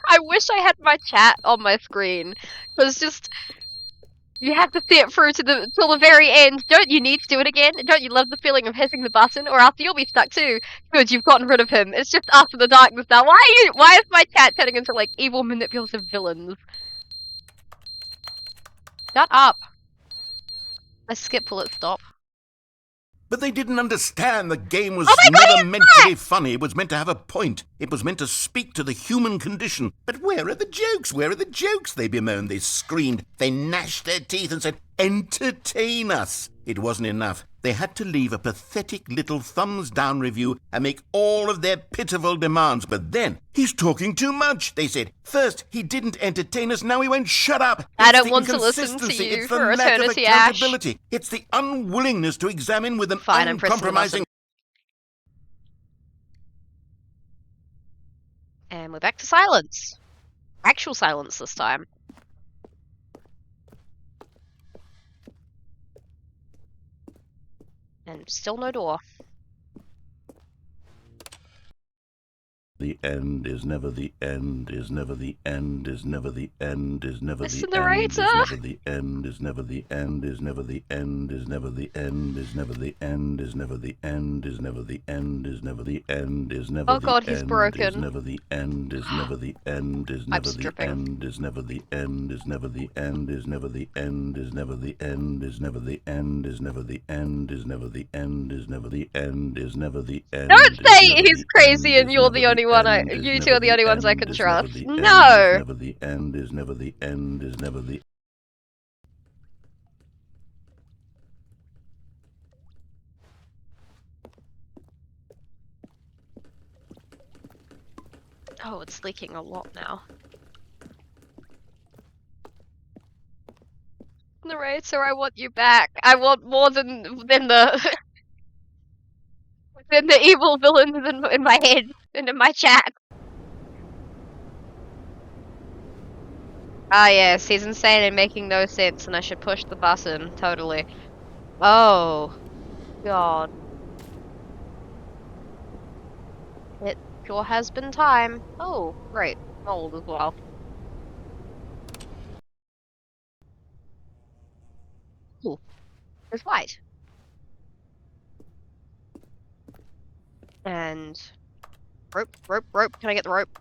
[SPEAKER 1] I wish I had my chat on my screen. Because just... You have to see it through to the till the very end. Don't you need to do it again? Don't you love the feeling of hitting the button? Or else you'll be stuck too. Good, you've gotten rid of him. It's just us in the darkness now. Why is my chat turning into like evil manipulative villains? Shut up. I skip full at stop.
[SPEAKER 2] But they didn't understand the game was
[SPEAKER 1] Oh my God,
[SPEAKER 2] never
[SPEAKER 1] he's
[SPEAKER 2] meant to
[SPEAKER 1] back!
[SPEAKER 2] be funny. It was meant to have a point. It was meant to speak to the human condition. But where are the jokes? Where are the jokes? They bemoaned, they screamed, they gnashed their teeth and said, entertain us. It wasn't enough. They had to leave a pathetic little thumbs-down review and make all of their pitiful demands. But then, he's talking too much, they said. First, he didn't entertain us, now he won't shut up.
[SPEAKER 1] I
[SPEAKER 2] It's
[SPEAKER 1] don't
[SPEAKER 2] the
[SPEAKER 1] want to listen to
[SPEAKER 2] inconsistency,
[SPEAKER 1] you
[SPEAKER 2] it's the
[SPEAKER 1] for
[SPEAKER 2] lack of
[SPEAKER 1] eternity, Ash.
[SPEAKER 2] accountability. It's the unwillingness to examine with an
[SPEAKER 1] Fine, I'm pressing the
[SPEAKER 2] uncompromising...
[SPEAKER 1] And we're back to silence. Actual silence this time. And still no door.
[SPEAKER 2] The end is never the end, is never the end, is never the end, is never
[SPEAKER 1] Mr.
[SPEAKER 2] the end,
[SPEAKER 1] Narrator.
[SPEAKER 2] is never the end, is never the end, is never the end, is never the end, is never the end, is never the end, is never the end, is never the end, is never
[SPEAKER 1] Oh
[SPEAKER 2] the
[SPEAKER 1] God, he's
[SPEAKER 2] end,
[SPEAKER 1] broken.
[SPEAKER 2] is never the end, is never the end, is
[SPEAKER 1] I'm
[SPEAKER 2] never the
[SPEAKER 1] stripping.
[SPEAKER 2] end, is never the end, is never the end, is never the end, is never the end, is never the end, is never the end, is never the end, is never the end, is never the end.
[SPEAKER 1] Don't say he's crazy and you're the only one you two are the only ones I can trust. No!
[SPEAKER 2] Never the end, is never the end, is never the...
[SPEAKER 1] Oh, it's leaking a lot now. Narrator, I want you back. I want more than the than the evil villains in my head and in my chat. Ah, yes, he's insane and making no sense, and I should push the button. Totally. Oh, God. It sure has been time. Oh, great. Mold as well. Ooh, it's white. And rope, rope, rope. Can I get the rope?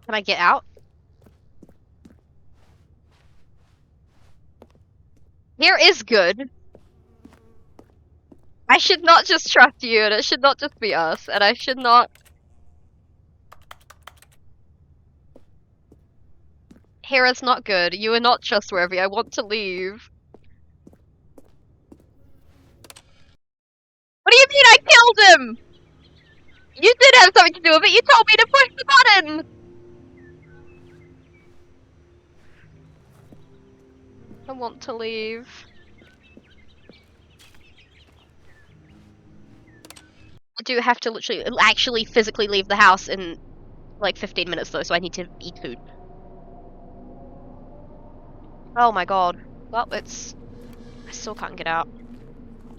[SPEAKER 1] Can I get out? Here is good. I should not just trust you, and it should not just be us, and I should not. Here is not good. You are not trustworthy. I want to leave. What do you mean I killed him? You did have something to do with it. You told me to push the button. I want to leave. I do have to literally, actually physically leave the house in like 15 minutes though, so I need to eat food. Oh my god. Well, it's... I still can't get out.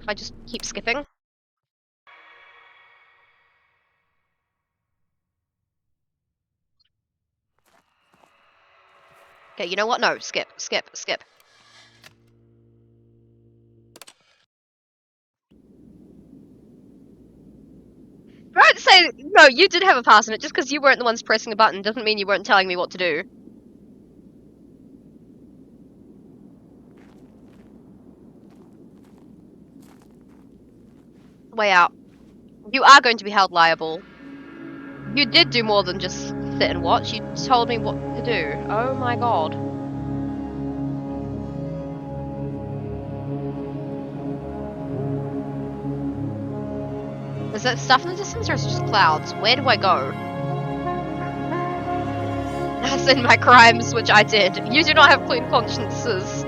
[SPEAKER 1] If I just keep skipping. Okay, you know what? No, skip, skip, skip. Don't say, no, you did have a pass on it. Just because you weren't the ones pressing the button doesn't mean you weren't telling me what to do. Way out. You are going to be held liable. You did do more than just sit and watch. You told me what to do. Oh my god. Is that stuff in the distance or is it just clouds? Where do I go? As in my crimes, which I did. You do not have clean consciences.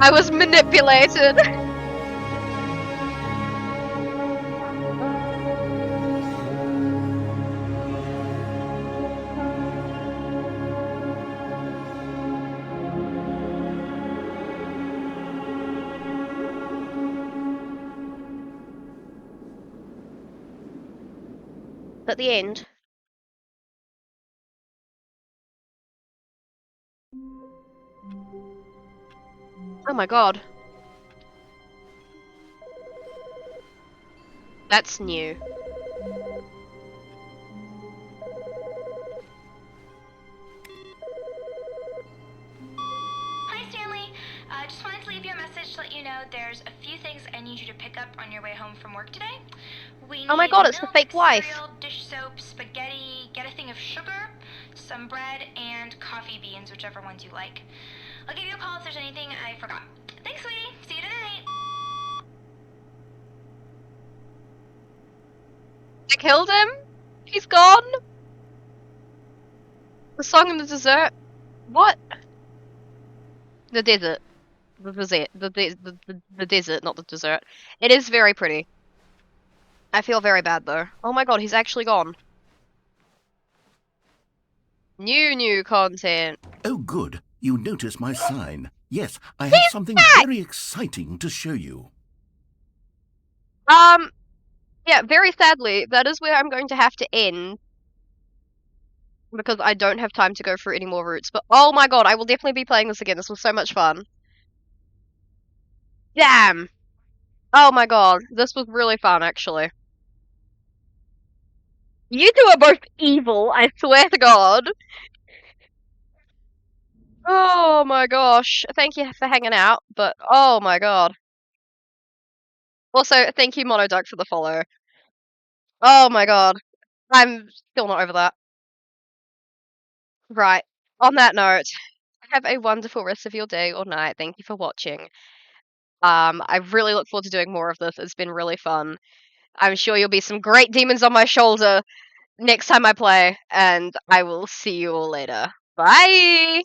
[SPEAKER 1] I was manipulated. At the end. Oh my god. That's new.
[SPEAKER 3] Hi, Stanley. Just wanted to leave you a message to let you know there's a few things I need you to pick up on your way home from work today. We need
[SPEAKER 1] Oh my god, it's the
[SPEAKER 3] milk,
[SPEAKER 1] fake wife.
[SPEAKER 3] cereal, dish soap, spaghetti, get a thing of sugar, some bread, and coffee beans, whichever ones you like. I'll give you a call if there's anything I forgot. Thanks, sweetie. See you tonight.
[SPEAKER 1] I killed him? He's gone? The song and the dessert? What? The desert. The desert. The desert, not the dessert. It is very pretty. I feel very bad though. Oh my god, he's actually gone. New content.
[SPEAKER 2] Oh, good. You notice my sign. Yes, I have something very exciting to show you.
[SPEAKER 1] Yeah, very sadly, that is where I'm going to have to end. Because I don't have time to go through any more routes. But oh my god, I will definitely be playing this again. This was so much fun. Damn! Oh my god, this was really fun, actually. You two are both evil, I swear to god. Oh my gosh. Thank you for hanging out, but oh my god. Also, thank you, Monoduck, for the follow. Oh my god. I'm still not over that. Right. On that note, have a wonderful rest of your day or night. Thank you for watching. I really look forward to doing more of this. It's been really fun. I'm sure you'll be some great demons on my shoulder next time I play, and I will see you all later. Bye!